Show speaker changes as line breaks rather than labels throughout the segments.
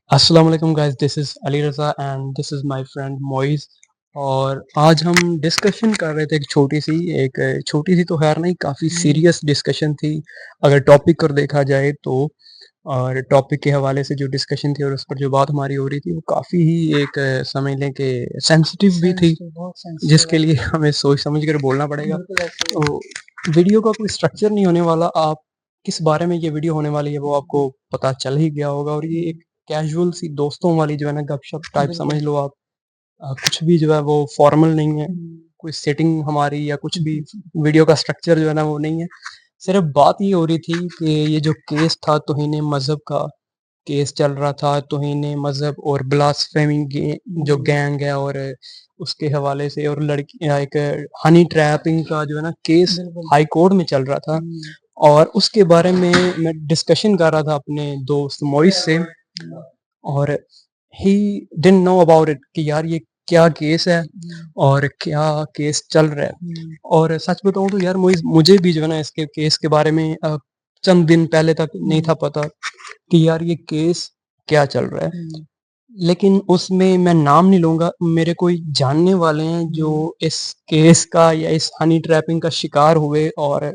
अस्सलाम वालेकुम guys, this is Ali Raza and this is my friend Moiz. और आज हम डिस्कशन कर रहे थे एक छोटी सी तो खैर नहीं, काफ़ी सीरियस डिस्कशन थी अगर टॉपिक को देखा जाए तो। और टॉपिक के हवाले से जो डिस्कशन थी और उस पर जो बात हमारी हो रही थी वो काफ़ी ही समझ लें कि सेंसिटिव भी थी,
सेंसिटिव, बहुत सेंसिटिव
जिसके
है।
लिए हमें सोच समझ कर बोलना पड़ेगा।
बिल्कुल ऐसे ही है।
तो वीडियो का कोई स्ट्रक्चर नहीं होने वाला, आप किस बारे में ये वीडियो होने वाली है वो आपको पता चल ही गया होगा। और ये एक कैजुअल सी दोस्तों वाली जो है ना गपशप टाइप समझ
बिल्कुल।
लो आप। कुछ भी जो है वो फॉर्मल नहीं है,
हुँ।
कोई सेटिंग हमारी या कुछ
हुँ,
भी
हुँ, हुँ।
वीडियो का स्ट्रक्चर जो है ना वो नहीं है। सिर्फ़ बात ये हो रही थी कि ये जो केस था तौहीन मज़हब का केस चल रहा था, तौहीन मज़हब और ब्लास्फेमी गे जो
जी,
गैंग है, और उसके हवाले से और एक हनी ट्रैपिंग का जो है ना केस
बिल्कुल।
हाई कोर्ट में चल रहा था।
हुँ,
और उसके बारे में मैं डिस्कशन कर रहा था अपने दोस्त मोइस से।
हुँ,
और he didn't know about it कि यार ये क्या केस है
हुँ,
और क्या केस चल रहा है।
हुँ,
और सच बताऊँ तो यार मुझे मुझे भी जो है ना इसके केस के बारे में चंद दिन पहले तक नहीं
हुँ,
था पता कि यार ये केस क्या चल रहा है।
हुँ,
लेकिन उसमें मैं नाम नहीं लूँगा, मेरे कोई जानने वाले हैं जो
हुँ,
इस केस का या इस हनी ट्रैपिंग का शिकार हुए। और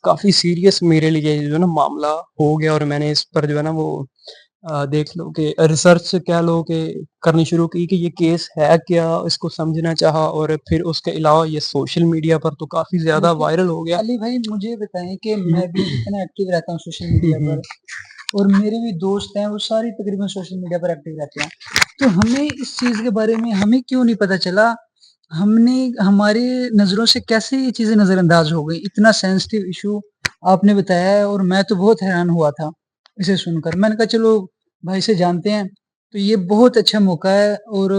काफ़ी सीरियस मेरे लिए जो है ना मामला हो गया। और मैंने इस पर जो है ना वो देख लो कि रिसर्च कह लो कि करनी शुरू की कि ये केस है क्या, इसको समझना चाहा। और फिर उसके अलावा ये सोशल मीडिया पर तो काफ़ी ज़्यादा
लेकिन
वायरल हो गया।
अली भाई मुझे बताएँ कि
हुँ,
मैं भी कितना एक्टिव रहता हूँ सोशल
हुँ,
मीडिया
हुँ।
पर और मेरे भी दोस्त हैं, वो सारे तकरीबन सोशल मीडिया पर एक्टिव रहते हैं। तो हमें इस चीज़ के बारे में हमें क्यों नहीं पता चला? हमने हमारी नज़रों से कैसे ये चीज़ें नज़रअंदाज़ हो गई? इतना सेंसिटिव इश्यू आपने बताया है और मैं तो बहुत हैरान हुआ था, इसे सुनकर। मैंने कहा चलो भाई से जानते हैं, तो ये बहुत अच्छा मौका है और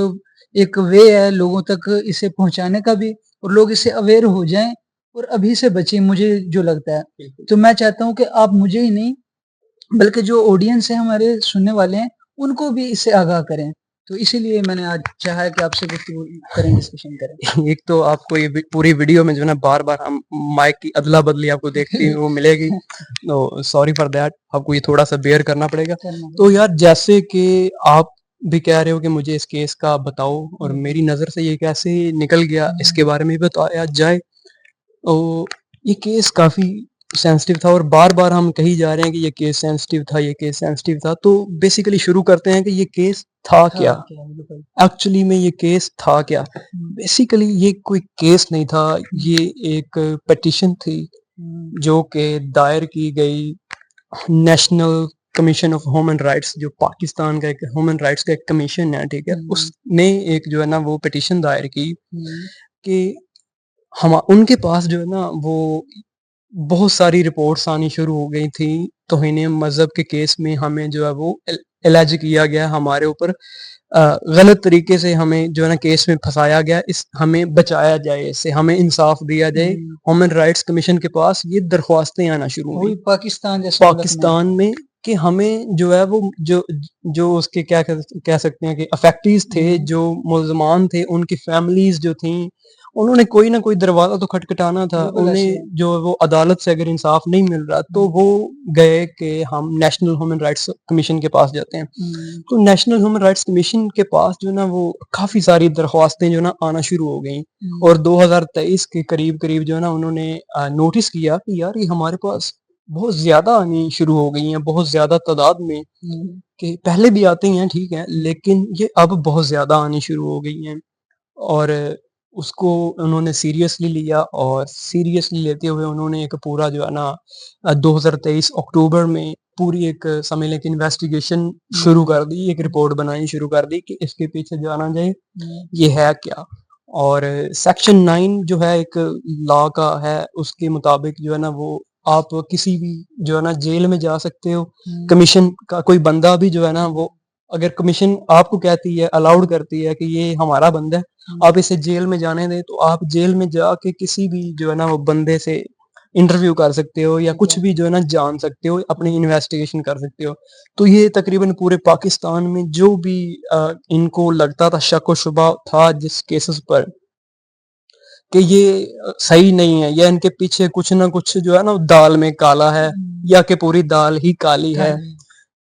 एक वे है लोगों तक इसे पहुँचाने का भी और लोग इससे अवेयर हो जाएँ और अभी से बचें, मुझे जो लगता है।
बिल्कुल।
तो मैं चाहता हूँ कि आप मुझे ही नहीं, बल्कि जो ऑडियंस है हमारे सुनने वाले हैं, उनको भी इससे आगाह करें। तो इसीलिए मैंने आज चाहा कि आपसे गुफ्तगू करें, डिस्कशन करें।
एक तो आपको ये पूरी वीडियो में जो है ना बार-बार हम माइक की अदला-बदली आपको देखती वो मिलेगी। तो सॉरी फॉर दैट, आपको ये थोड़ा-सा बेयर करना पड़ेगा।
करना
तो
पड़ेगा।
यार जैसे कि आप भी कह रहे हो कि मुझे इस केस का बताओ और
बिल्कुल।
मेरी नज़र से ये कैसे निकल गया इसके
हुँ,
बारे में भी बताया जाए। तो ये केस काफ़ी सेंसिटिव था और बार-बार हम कही जा रहे हैं कि ये केस सेंसिटिव था, ये केस सेंसिटिव था। तो बेसिकली शुरू करते हैं कि ये केस था
था
क्या?
क्या? बिल्कुल।
एक्चुअली में ये केस था क्या?
हुँ,
बेसिकली ये कोई केस नहीं था,
हुँ,
ये एक पिटीशन थी
हुँ,
जो कि दायर की गई national commission of human rights, जो पाकिस्तान का एक ह्यूमन राइट्स का एक कमीशन है, ठीक है?
हुँ,
उसने एक जो है ना वो पिटीशन दायर की
हुँ,
कि हम उनके पास जो है ना वो बहुत सारी रिपोर्ट्स आनी शुरू हो गई थी तौहीन मज़हब के केस में। हमें जो है वो एलिज किया गया हमारे ऊपर, गलत तरीके से हमें जो है ना केस में फँसाया गया, इस हमें बचाया जाए, इससे हमें इंसाफ दिया जाए।
हुँ।
ह्यूमन राइट्स कमीशन के पास ये दरख्वास्तें आना शुरू
वो
हुई
भी पाकिस्तान जैसे मुल्क में।
पाकिस्तान में कि हमें जो है वो जो जो उसके क्या कह सकते हैं कि अफेक्टीज थे,
हुँ,
जो मुल्ज़मान थे, उनकी फैमिलीज़ जो थीं, उन्होंने कोई ना कोई दरवाज़ा तो खटखटाना था।
बिल्कुल ऐसे
उन्हें
है।
जो वो अदालत से अगर इंसाफ नहीं मिल रहा तो
हुँ,
वो गए कि हम नेशनल ह्यूमन राइट्स कमीशन के पास जाते हैं।
हुँ,
तो नेशनल ह्यूमन राइट्स कमीशन के पास जो है ना वो काफ़ी सारी दरख्वास्तें जो है ना आना शुरू हो गईं।
हुँ,
और 2023 के करीब-करीब जो है ना उन्होंने नोटिस किया कि यार ये हमारे पास बहुत ज़्यादा आनी शुरू हो गई हैं, बहुत ज़्यादा तादाद में,
हुँ,
कि पहले भी आती हैं ठीक है,
हुँ,
लेकिन ये अब बहुत ज़्यादा आनी शुरू हो गई हैं। और उसको उन्होंने सीरियसली लिया और सीरियसली लेते हुए उन्होंने एक पूरा जो है ना 2023 अक्टूबर में पूरी एक समझ लें कि इन्वेस्टिगेशन शुरू
हुँ,
कर दी, एक
हुँ,
रिपोर्ट बनानी शुरू कर दी कि इसके पीछे जाना जाए,
हुँ,
ये है क्या? और सेक्शन 9 जो है एक लॉ का है, उसके मुताबिक जो है ना वो आप किसी भी जो है ना जेल में जा सकते हो।
हुँ,
कमीशन का कोई बंदा भी जो है ना वो, अगर कमीशन आपको कहती है, अलाउड करती है कि ये हमारा बंदा है,
हुँ,
आप इसे जेल में जाने दें, तो आप जेल में जाके किसी भी जो है ना वो बंदे से इंटरव्यू कर सकते हो या
ठीक
कुछ
है।
भी जो है ना जान सकते हो, अपनी
हुँ,
इन्वेस्टिगेशन कर सकते हो। तो ये तकरीबन पूरे पाकिस्तान में जो भी इनको लगता था, शक व शुबा था जिस केसेस पर कि ये सही नहीं है या इनके पीछे कुछ ना कुछ जो है ना दाल में काला है
हुँ,
या कि पूरी दाल ही काली है,
काली है।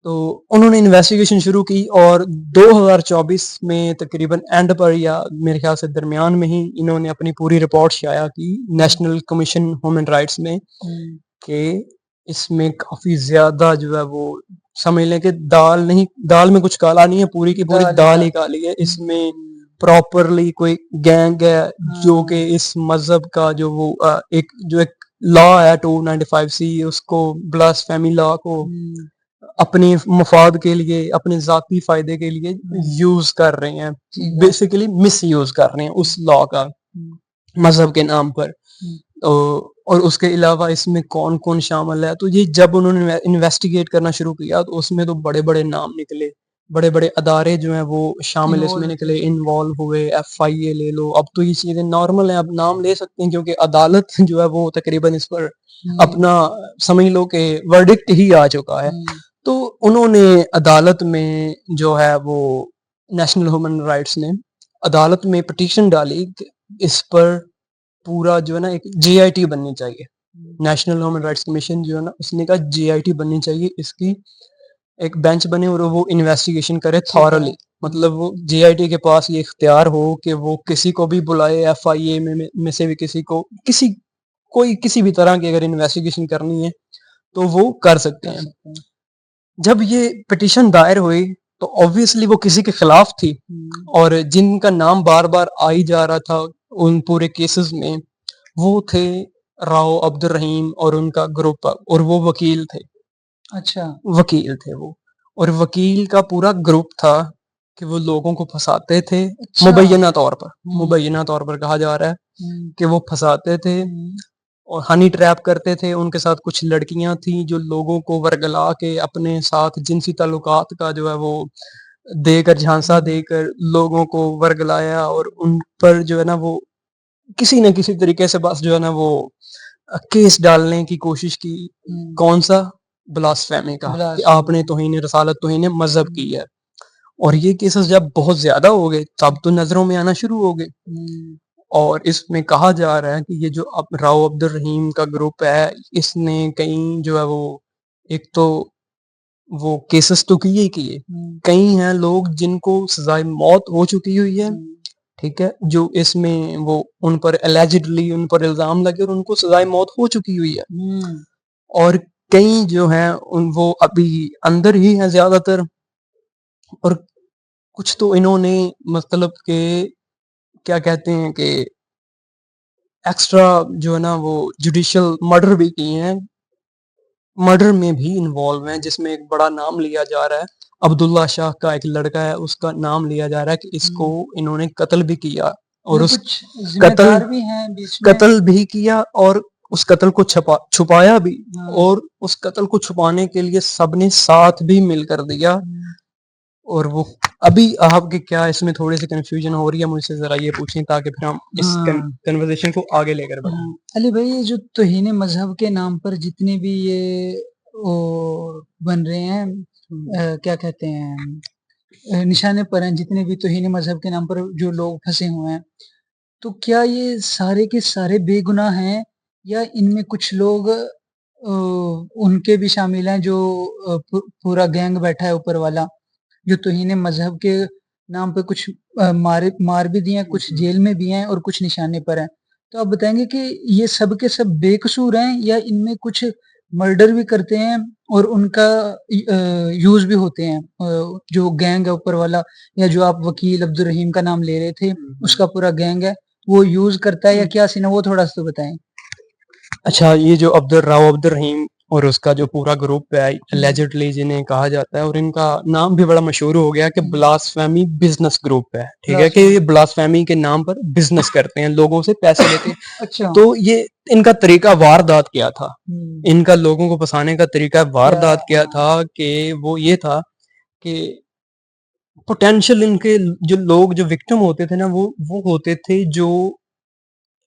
तो उन्होंने इन्वेस्टिगेशन शुरू की और 2024 में तकरीबन एंड पर या मेरे ख्याल से दरमियान में ही इन्होंने अपनी पूरी रिपोर्ट शाया की नेशनल कमीशन ह्यूमन राइट्स में
हुँ,
कि इसमें काफ़ी ज़्यादा जो है वो समझ लें कि दाल में कुछ काला नहीं है, पूरी की पूरी
दाल
दाल
का
ही काली है। इसमें
हुँ,
प्रॉपरली कोई गैंग है जो कि
हाँ,
इस मज़हब का एक लॉ है 295 सी उसको ब्लास्फेमी लॉ को
हुँ,
अपने मफाद के लिए, अपने ज़ाती फ़ायदे के लिए
हुँ,
यूज़ कर रहे हैं।
ठीक बात है।
बेसिकली मिसयूज़ कर रहे हैं उस लॉ का
हुँ,
मज़हब के नाम पर।
हुँ,
तो और उसके अलावा इसमें कौन-कौन शामिल है, तो ये जब उन्होंने इन्वेस्टिगेट करना शुरू किया तो उसमें तो बड़े-बड़े नाम निकले। बड़े-बड़े अदारे जो हैं वो शामिल इसमें
इन्वॉल्व थे।
निकले, इन्वॉल्व हुए, एफआईए ले लो, अब तो ये चीज़ें नॉर्मल हैं, अब नाम ले सकते हैं क्योंकि अदालत जो है वो तकरीबन इस पर
हुँ,
अपना समझ लो कि वर्डिक्ट ही आ चुका है।
हुँ,
तो उन्होंने अदालत में जो है वो नेशनल ह्यूमन राइट्स ने अदालत में पिटीशन डाली कि इस पर पूरा जो है ना एक जेआईटी बननी चाहिए।
हुँ,
नेशनल ह्यूमन राइट्स कमीशन जो है ना उसने कहा जेआईटी बननी चाहिए, इसकी एक बेंच बने और वो इन्वेस्टिगेशन करे
ठीक है।
थॉरली। मतलब वो जेआईटी के पास ये इख्तियार हो कि वो किसी को भी बुलाए एफआईए में से भी किसी को कोई किसी भी तरह की अगर इन्वेस्टिगेशन करनी है तो वो कर सकते
कर
हैं।
सकते हैं।
जब ये पिटीशन दायर हुई तो ऑब्वियसली वो किसी के खिलाफ थी
हुँ,
और जिनका नाम बार-बार आ ही जा रहा था उन पूरे केसेस में, वो थे राव अब्दुल रहीम और उनका ग्रुप और वो
अच्छा,
वकील थे वो। और वकील का पूरा ग्रुप था कि वो लोगों को फँसाते थे
अच्छा। हुँ,
मुबैय्यना तौर पर कहा जा रहा है
हुँ,
कि वो फँसाते थे
हुँ,
और हनी ट्रैप करते थे। उनके साथ कुछ लड़कियाँ थीं जो लोगों को वर्गला के अपने साथ जिनसी ताल्लुकात का जो है वो देकर झांसा
हुँ,
देकर लोगों को वर्गलाया और उन पर जो है ना वो किसी न किसी तरीके से बस जो है ना वो केस डालने की कोशिश की।
हुँ,
कौन-सा? ब्लास्फेमी का कि
ब्लास्फेमी
आपने
का।
तौहीन रसालत, तौहीन मज़हब
हुँ,
की है। और ये केसेस जब बहुत ज़्यादा हो गए तब तो नज़रों में आना शुरू हो गए।
हुँ,
और इसमें कहा जा रहा है कि ये जो अब राव अब्दुल रहीम का ग्रुप है, इसने कई जो है वो एक तो वो केसेस तो किए ही किए।
हुँ,
कई हैं लोग जिनको सज़ाए मौत हो चुकी हुई है,
हुँ,
ठीक है? जो इसमें वो उन पर एलिजिडली उन पर इल्ज़ाम लगे और उनको सज़ाए मौत हो चुकी हुई है।
हुँ,
और कई जो हैं उन वो अभी अंदर ही हैं ज़्यादातर और कुछ तो इन्होंने मतलब के क्या कहते हैं कि एक्स्ट्रा जो है ना वो जुडिशियल मर्डर भी किए हैं। मर्डर में भी इन्वॉल्व हैं जिसमें एक बड़ा नाम लिया जा रहा है। अब्दुल्ला शाह का एक लड़का है उसका नाम लिया जा रहा है कि इसको
हुँ।
इन्होंने कत्ल भी किया और
कोई
उस
कुछ
कत्ल
ज़िम्मेदार भी हैं बीच में?
कत्ल भी किया और उस कत्ल को छुपाया भी
हाँ,
और उस कत्ल को छुपाने के लिए सबने साथ भी मिलकर दिया।
हुँ,
और वो अभी आपके क्या इसमें थोड़ी-सी कन्फ्यूज़न हो रही है मुझसे ज़रा ये पूछें ताकि फिर हम इस
हाँ,
कन्वर्सेशन को आगे लेकर बढ़ें?
हाँ। अली भाई ये जो तौहीन मज़हब के नाम पर जितने भी ये वो बन रहे हैं क्या कहते हैं निशाने पर हैं जितने भी तौहीन मज़हब के नाम पर जो लोग फँसे हुए हैं, तो क्या ये सारे के सारे बेगुनाह हैं या इनमें कुछ लोग उनके भी शामिल हैं जो पूरा गैंग बैठा है ऊपर वाला, जो तौहीन मज़हब के नाम पे कुछ मार भी दिए हैं,
हुँ,
कुछ
हुँ।
जेल में भी हैं और कुछ निशाने पर हैं। तो आप बताएँगे कि ये सब के सब बेकसूर हैं या इनमें कुछ मर्डर भी करते हैं और उनका यूज़ भी होते हैं? जो गैंग है ऊपर वाला या जो आप वकील अब्दुल रहीम का नाम ले रहे थे,
हुँ, हुँ।
उसका पूरा गैंग है, वो यूज़ करता है या
हुँ।
क्या सीन है वो थोड़ा-सा तो बताएँ?
अच्छा ये जो राव अब्दुल रहीम और उसका जो पूरा ग्रुप है
हुँ,
एलिजिडली जिन्हें कहा जाता है और इनका नाम भी बड़ा मशहूर हो गया कि
हुँ,
ब्लास्फेमी बिज़नेस ग्रुप है, ठीक है? कि
ब्लास्फेमी
ये ब्लास्फेमी के नाम पर बिज़नेस करते हैं, लोगों से पैसे लेते हैं।
अच्छा।
तो ये इनका तरीका वारदात क्या था?
हुँ,
इनका लोगों को फँसाने का तरीका
क्या
वारदात क्या
हाँ,
था कि वो ये था कि पोटेंशियल इनके जो लोग जो विक्टिम होते थे ना वो होते थे जो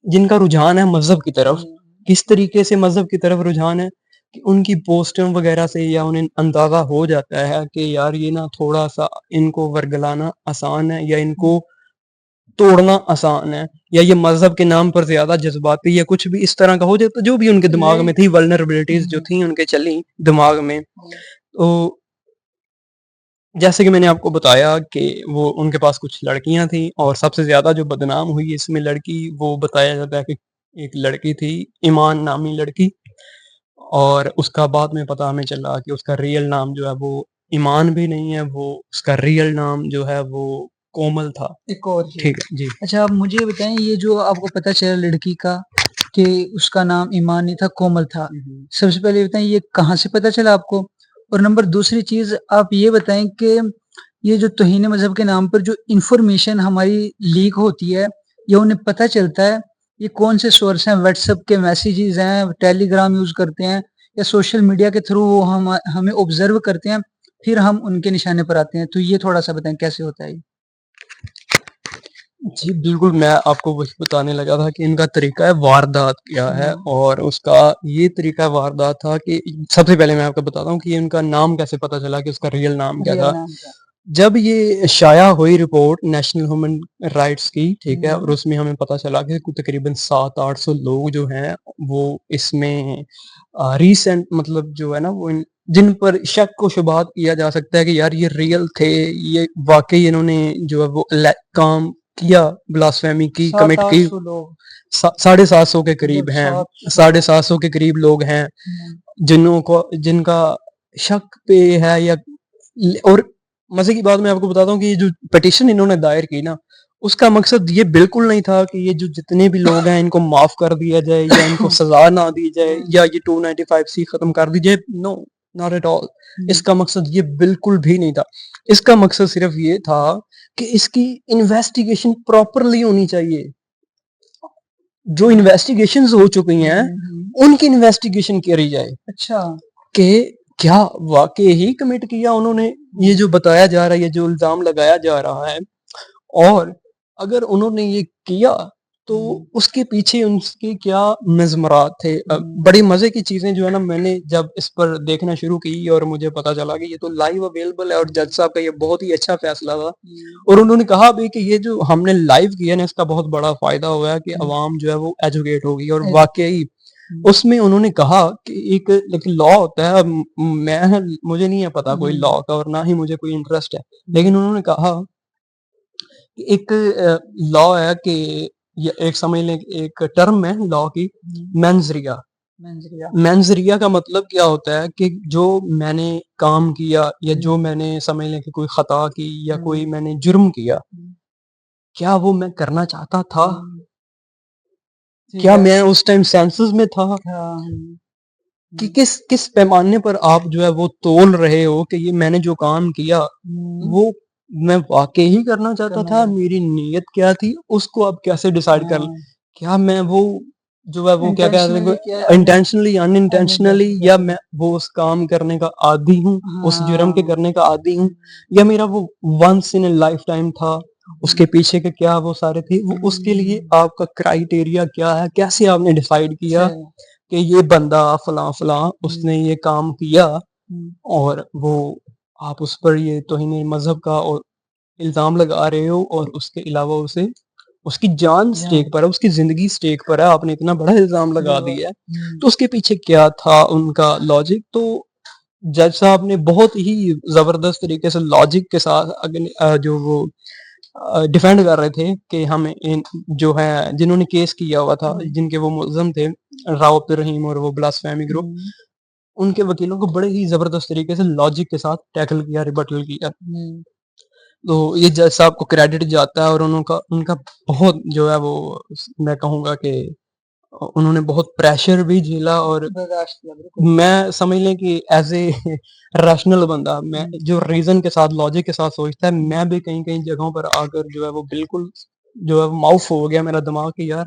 जिनका रुझान है मज़हब की तरफ।
हुँ,
किस तरीके से मज़हब की तरफ रुझान है कि उनकी पोस्टर वग़ैरह से या उन्हें अंदाज़ा हो जाता है कि यार ये ना थोड़ा-सा इनको वर्गलाना आसान है या
हुँ,
इनको तोड़ना आसान है या ये मज़हब के नाम पर ज़्यादा जज़्बाती या कुछ भी इस तरह का हो जाता जो भी उनके
ले
दिमाग में थी वल्नरेबिलिटीज़ जो
हुँ,
थी उनके चली दिमाग में।
हुँ,
तो जैसे कि मैंने आपको बताया कि वो उनके पास कुछ लड़कियाँ थी और सबसे ज़्यादा जो बदनाम हुई इसमें लड़की, वो बताया जाता है कि एक लड़की थी, ईमान नामी लड़की। और उसका बाद में पता हमें चला कि उसका रियल नाम जो है वो ईमान भी नहीं है, वो उसका रियल नाम जो है वो कोमल था।
एक और चीज़।
ठीक है, जी।
अच्छा, आप मुझे बताएँ, ये जो आपको पता चला लड़की का कि उसका नाम ईमान नहीं था, कोमल था।
हुँ, हुँ।
सबसे पहले ये बताएँ, ये कहाँ से पता चला आपको? और नंबर दूसरी चीज़ आप ये बताएँ कि ये जो तौहीन मज़हब के नाम पर जो इन्फॉर्मेशन हमारी लीक होती है या उन्हें पता चलता है, ये कौन से सोर्स हैं? व्हाट्सएप के मैसेजेज़ हैं, टेलीग्राम यूज़ करते हैं या सोशल मीडिया के थ्रू वो हमें ऑब्ज़र्व करते हैं, फिर हम उनके निशाने पर आते हैं? तो ये थोड़ा-सा बताएँ कैसे होता है ये?
जी, बिल्कुल, मैं आपको वही बताने लगा था कि इनका तरीका है वारदात क्या है,
हुँ।
और उसका ये तरीका वारदात था कि सबसे पहले मैं आपको बताता हूँ कि इनका नाम कैसे पता चला कि उसका रियल नाम क्या
रियल
था।
नाम क्या?
जब ये शाया हुई रिपोर्ट नेशनल ह्यूमन राइट्स की, ठीक है? और
हुँ,
उसमें हमें पता चला कि तकरीबन 700-800 लोग जो हैं, वो इसमें रीसेंट, मतलब जो है ना, वो जिन पर शक व शुबहत किया जा सकता है कि यार ये रियल थे, ये वाक़ई इन्होंने जो है वो काम किया, ब्लास्फेमी की, कमिट की।
700-800 लोग,
साढ़े 700 के
मतलब
करीब हैं,
700।
साढ़े 700 के करीब लोग हैं,
हुँ,
जिनका शक पे है, या और मज़े की बात मैं आपको बताता हूँ कि ये जो पिटीशन इन्होंने दायर की ना, उसका मकसद ये बिल्कुल नहीं था कि ये जो जितने भी लोग हैं इनको माफ़ कर दिया जाए या इनको सज़ा ना दी जाए
हुँ,
या ये 295 खत्म कर दी जाए। No, not at all.
हुँ,
इसका मकसद ये बिल्कुल भी नहीं था। इसका मकसद सिर्फ़ ये था कि इसकी इन्वेस्टिगेशन प्रॉपरली होनी चाहिए। जो इन्वेस्टिगेशंस हो चुकी
हुँ,
हैं,
हुँ।
उनकी इन्वेस्टिगेशन करी जाए
अच्छा।
कि क्या वाक़ई ही कमिट किया उन्होंने, ये
हुँ,
जो बताया जा रहा है, ये जो इल्ज़ाम लगाया जा रहा है, और अगर उन्होंने ये किया, तो
हुँ,
उसके पीछे उनके क्या मज़मरात थे।
हुँ,
बड़ी मज़े की चीज़ें जो है ना, मैंने जब इस पर देखना शुरू की और मुझे पता चला कि ये तो लाइव अवेलेबल है, और जज साहब का ये बहुत ही अच्छा फ़ैसला था।
हुँ,
और उन्होंने कहा भी कि ये जो हमने लाइव किया ना, इसका बहुत बड़ा फ़ायदा हुआ है कि
हुँ,
अवाम जो है वो एजुकेट होगी, और
एज
वाक़ई
हुँ,
उसमें उन्होंने कहा कि एक लेकिन लॉ होता है, मुझे नहीं है पता कोई
हुँ,
लॉ का, और ना ही मुझे कोई इंटरेस्ट है।
हुँ,
लेकिन उन्होंने कहा कि एक लॉ है कि ये एक समझ लें कि एक टर्म है लॉ की,
हुँ,
मेंस रिया।
मंजरिया।
मेंस रिया का मतलब क्या होता है कि जो मैंने काम किया, या
हुँ,
जो मैंने समझ लें कि कोई खता की या कोई
हुँ,
मैंने जुर्म किया,
हुँ,
क्या वो मैं करना चाहता था?
हुँ, ठीक
क्या
है।
मैं उस टाइम सेंसेस में था?
हाँ, हुँ,
कि
हुँ,
किस किस पैमाने पर आप जो है वो तोल रहे हो कि ये मैंने जो काम किया,
हुँ,
वो मैं वाक़ई ही करना चाहता
करना
था?
चाहते
मेरी नीयत क्या थी? उसको आप कैसे डिसाइड कर
हाँ,
क्या मैं वो जो है वो क्या कहते
इंटेंशनली किया है,
हैं, इंटेंशनली, अनइंटेंशनली,
अनइंटेंशनली
या
किया।
मैं वो उस काम करने का आदी हूँ, उस जुर्म के
हाँ,
करने का आदी हूँ,
हुँ,
या मेरा वो once in a life time था,
हुँ,
उसके पीछे के क्या वो सारे थे, वो उसके लिए
हुँ,
आपका क्राइटेरिया क्या है? कैसे आपने डिसाइड किया
सही।
कि ये बंदा फलाँ-फलाँ
हुँ,
उसने ये काम किया,
हुँ,
और वो आप उस पर ये तौहीन मज़हब का और इल्ज़ाम लगा रहे हो, और उसके अलावा उसे उसकी जान
जान
स्टेक पर है, उसकी ज़िंदगी स्टेक पर है, आपने इतना बड़ा इल्ज़ाम लगा
लगा
दिया है।
हुँ,
तो उसके पीछे क्या था उनका लॉजिक? तो जज साहब ने बहुत ही ज़बरदस्त तरीके से लॉजिक के साथ जो वो डिफेंड कर रहे थे कि हम इन जो है जिन्होंने केस किया हुआ था,
हुँ,
जिनके वो मुल्ज़िम थे, राव अब्दुल रहीम और वो ब्लास्फेमी ग्रुप,
हुँ,
उनके वकीलों को बड़े ही ज़बरदस्त तरीके से लॉजिक के साथ टैकल किया, रिबटल किया।
हुँ,
तो ये जज साहब को क्रेडिट जाता है, और उनका उनका बहुत जो है वो मैं कहूँगा कि उन्होंने बहुत प्रेशर भी झेला, और
बर्दाश्त किया बिल्कुल।
मैं समझ लें कि एज़ ए रैशनल बंदा, मैं
हुँ,
जो रीज़न के साथ, लॉजिक के साथ सोचता है,
हुँ,
मैं भी कहीं-कहीं जगहों पर आकर जो है वो बिल्कुल जो है माउफ़ हो गया मेरा दिमाग कि यार,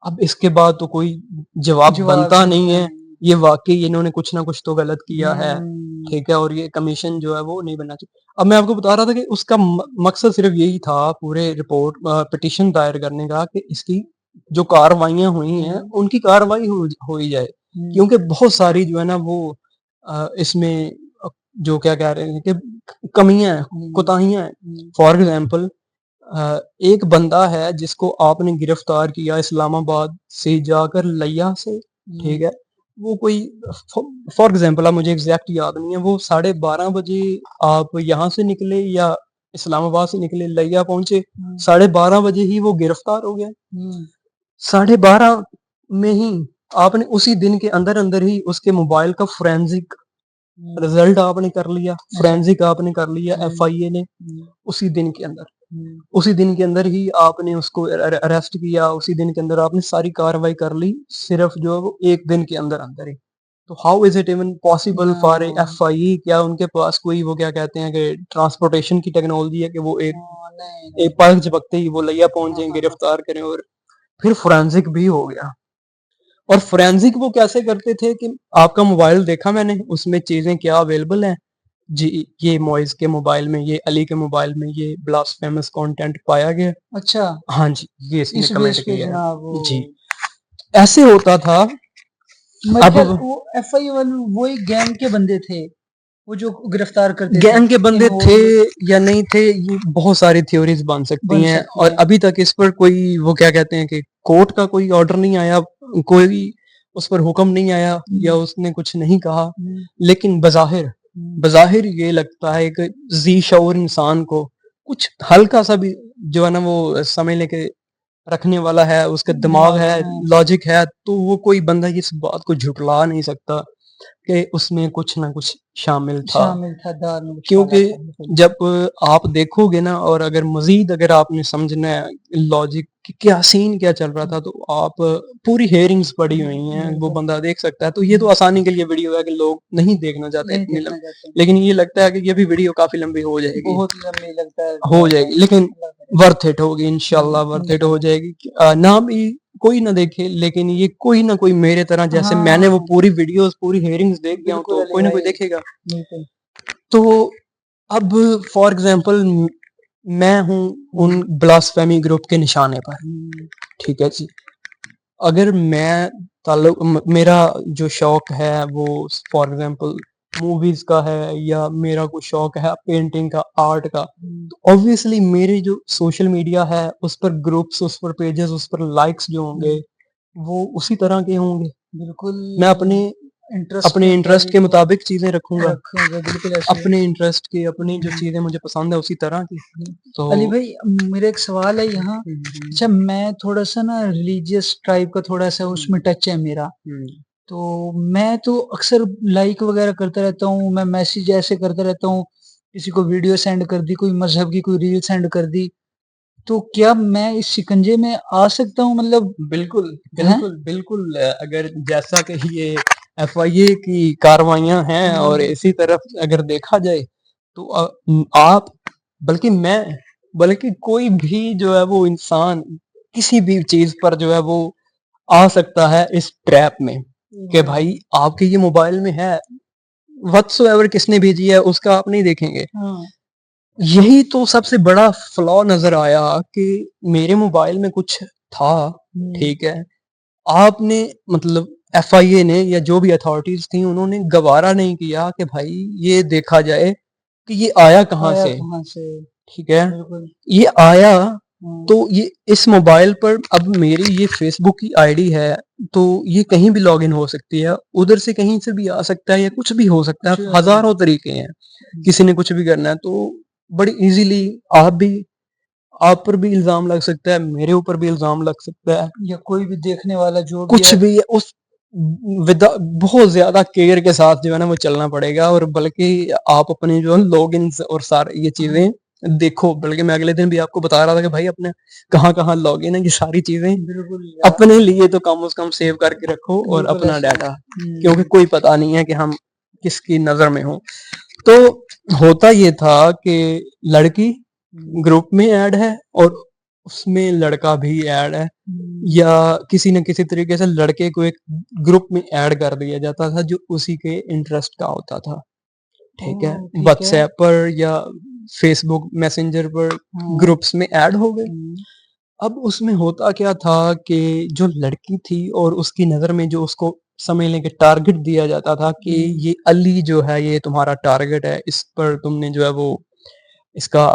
अब इसके बाद तो कोई जवाब
जवाब
बनता
ही
नहीं
बनता
है।
नहीं है।
ये वाक़ई इन्होंने कुछ ना कुछ तो गलत किया है,
हुँ,
ठीक है? और ये कमीशन जो है वो नहीं बनना चाहिए। अब मैं आपको बता रहा था कि उसका मकसद सिर्फ़ यही था पूरे रिपोर्ट पिटीशन दायर करने का कि इसकी जो कार्रवाइयाँ हुई हैं,
हुँ,
उनकी कार्रवाई हो ही जाए।
हुँ,
क्योंकि बहुत सारी जो है ना वो इसमें जो क्या कह रहे हैं कि कमियाँ हैं,
हुँ,
कोताहियाँ हैं।
हुँ,
फॉर एग्ज़ाम्पल, एक बंदा है जिसको आपने गिरफ्तार किया इस्लामाबाद से जाकर लिया से, ठीक
हुँ,
है? वो कोई फॉर एग्जांपल, अब मुझे एग्जैक्ट याद नहीं है, वो 12:30 बजे आप यहाँ से निकले या इस्लामाबाद से निकले, लिया पहुंचे, 12:30 बजे ही वो गिरफ्तार हो गया। 12:30 में ही आपने उसी दिन के अंदर अंदर ही उसके मोबाइल का फोरेंसिक रिजल्ट आपने कर लिया, फोरेंसिक आपने कर लिया एफआईए ने, उसी दिन के अंदर, उसी दिन के अंदर ही आपने उसको अरेस्ट किया, उसी दिन के अंदर आपने सारी कार्रवाई कर ली, सिर्फ जो है वो एक दिन के अंदर अंदर ही। तो how is it even possible for a FIA? क्या उनके पास कोई वो क्या कहते हैं कि ट्रांसपोर्टेशन की टेक्नोलॉजी है कि वो एक पल झपकते ही वो लिया पहुंचे, गिरफ्तार करें? और फिर फोरेंसिक भी हो गया। और फोरेंसिक वो कैसे करते थे कि आपका मोबाइल देखा मैंने, उसमें चीजें क्या अवेलेबल हैं जी, ये मॉइज के मोबाइल में, ये अली के मोबाइल में ये ब्लास्फेमस कंटेंट पाया गया।
अच्छा,
हाँ जी, ये इसने
इस
कमेंट
बेस पे
किया है
जनाब
जी। ऐसे होता था। अब
वो एफआई वाले वही गैंग के बंदे थे, वो जो गिरफ्तार करते थे
गैंग के बंदे थे
इन्वॉल्व
या नहीं थे, ये बहुत सारी थ्योरीज बन सकती
बन
हैं,
सकती
और
है।
अभी तक इस पर कोई वो क्या कहते हैं कि कोर्ट का कोई ऑर्डर नहीं आया, कोई उस पर हुक्म नहीं आया या उसने कुछ नहीं कहा। लेकिन बज़ाहिर बज़ाहिर ये लगता है कि ज़ी शऊर इंसान को कुछ हल्का सा भी जो है ना वो समझ लेके रखने वाला है, उसका दिमाग है, लॉजिक है, तो वो कोई बंदा इस बात को झुठला नहीं सकता कि उसमें कुछ ना कुछ शामिल था।
शामिल था, दाल में कुछ
क्योंकि
काला था, बिल्कुल।
जब आप देखोगे ना, और अगर मज़ीद अगर आपने समझना है लॉजिक कि क्या सीन क्या चल रहा था, तो आप पूरी हेयरिंग्स पड़ी हुई हैं, वो
बिल्कुल।
बंदा देख सकता है। तो ये तो आसानी के लिए वीडियो है कि लोग नहीं देखना चाहते
नहीं
इतनी
देखना
लंबी,
चाहते।
लेकिन ये लगता है कि ये भी वीडियो काफ़ी लंबी हो जाएगी,
बहुत लंबी लगता है
हो
बहुत
जाएगी,
टाइम
लेकिन
अल्लाह करे।
वर्थ इट होगी इंशाल्लाह, वर्थ इट हो
इंशाल्लाह।
जाएगी। ना भी कोई ना देखे, लेकिन ये कोई ना कोई मेरे तरह, जैसे मैंने वो
हाँ,
पूरी वीडियोस पूरी हेयरिंग्स देख गया हूँ,
बिल्कुल
तो
अली
कोई ना कोई
भाई,
देखेगा।
बिल्कुल।
तो अब फॉर एग्जांपल मैं हूँ उन ब्लास्फेमी ग्रुप के निशाने पर, ठीक है जी। अगर मैं मेरा जो शौक है वो फॉर एग्जांपल मूवीज का है, या मेरा कोई शौक है पेंटिंग का, आर्ट का, तो ऑब्वियसली मेरे जो सोशल मीडिया है उस पर ग्रुप्स, उस पर पेजेस, उस पर लाइक्स जो होंगे वो उसी तरह के होंगे।
बिल्कुल
मैं अपने
इंटरेस्ट के
अपने इंटरेस्ट के
मुताबिक
मुताबिक चीजें रखूंगा,
रखोगे, बिल्कुल ऐसे ही।
अपने इंटरेस्ट की, अपनी जो चीजें मुझे पसंद है उसी तरह की। तो
अली भाई, मेरा एक सवाल है यहाँ। अच्छा, मैं थोड़ा-सा ना रिलीजियस टाइप का थोड़ा-सा उसमें टच है मेरा। तो मैं तो अक्सर लाइक वगैरह करता रहता हूँ, मैं मैसेज ऐसे करता रहता हूँ, किसी को वीडियो सेंड कर दी, कोई मज़हब की कोई रील सेंड कर दी, तो क्या मैं इस शिकंजे में आ सकता हूँ मतलब
बिल्कुल,
हैं?
बिल्कुल, बिल्कुल, अगर जैसा कि ये एफआईए की कार्रवाइयाँ हैं और इसी तरफ अगर देखा जाए, तो आप, बल्कि मैं, बल्कि कोई भी जो है वो इंसान किसी भी चीज़ पर जो है वो आ सकता है इस ट्रैप में कि भाई आपके ये मोबाइल में है, व्हाट्सोएवर किसने भेजी है उसका आप नहीं देखेंगे।
हाँ,
यही तो सबसे बड़ा फ्लॉ नज़र आया कि मेरे मोबाइल में कुछ था, ठीक है। आपने मतलब एफआईए ने या जो भी अथॉरिटीज थी उन्होंने गवारा नहीं किया कि भाई ये देखा जाए कि ये आया कहाँ
आया
से,
कहाँ से?
ठीक है।
बिल्कुल।
ये आया,
हाँ,
तो ये इस मोबाइल पर अब मेरी ये फेसबुक की आईडी है, तो ये कहीं भी लॉगिन हो सकती है, उधर से कहीं से भी आ सकता है या कुछ भी हो सकता है,
कुछ भी हो सकता है।
हजारों तरीके हैं, किसी ने कुछ भी करना है। तो बड़ी इजीली आप भी, आप पर भी इल्जाम लग सकता है, मेरे ऊपर भी इल्जाम लग सकता है,
या कोई भी देखने वाला जो भी
कुछ
है।
भी उस विदा बहुत ज्यादा केयर के साथ जो है ना वो चलना पड़ेगा। और बल्कि आप अपने जो लॉगिन और सारे ये चीजें देखो, बल्कि मैं अगले दिन भी आपको बता रहा था कि भाई अपने कहाँ कहाँ लॉगिन है, ये सारी चीजें
बिल्कुल यार,
अपने लिए तो कम से कम सेव करके रखो, और
बिल्कुल
अपना
ऐसे ही।
डाटा, क्योंकि कोई पता नहीं है कि हम किसकी नजर में हो। तो होता ये था कि लड़की ग्रुप में ऐड है और उसमें लड़का भी ऐड है, या किसी न किसी तरीके से लड़के को एक ग्रुप में ऐड कर दिया जाता था जो उसी के इंटरेस्ट का होता था, ठीक है।
ओह! ठीक है।
व्हाट्सएप पर या फेसबुक मैसेंजर पर
हाँ।
ग्रुप्स में ऐड हो गए। अब उसमें होता क्या था कि जो लड़की थी और उसकी नज़र में जो उसको समझ लें कि टारगेट दिया जाता था कि ये अली जो है ये तुम्हारा टारगेट है, इस पर तुमने जो है वो इसका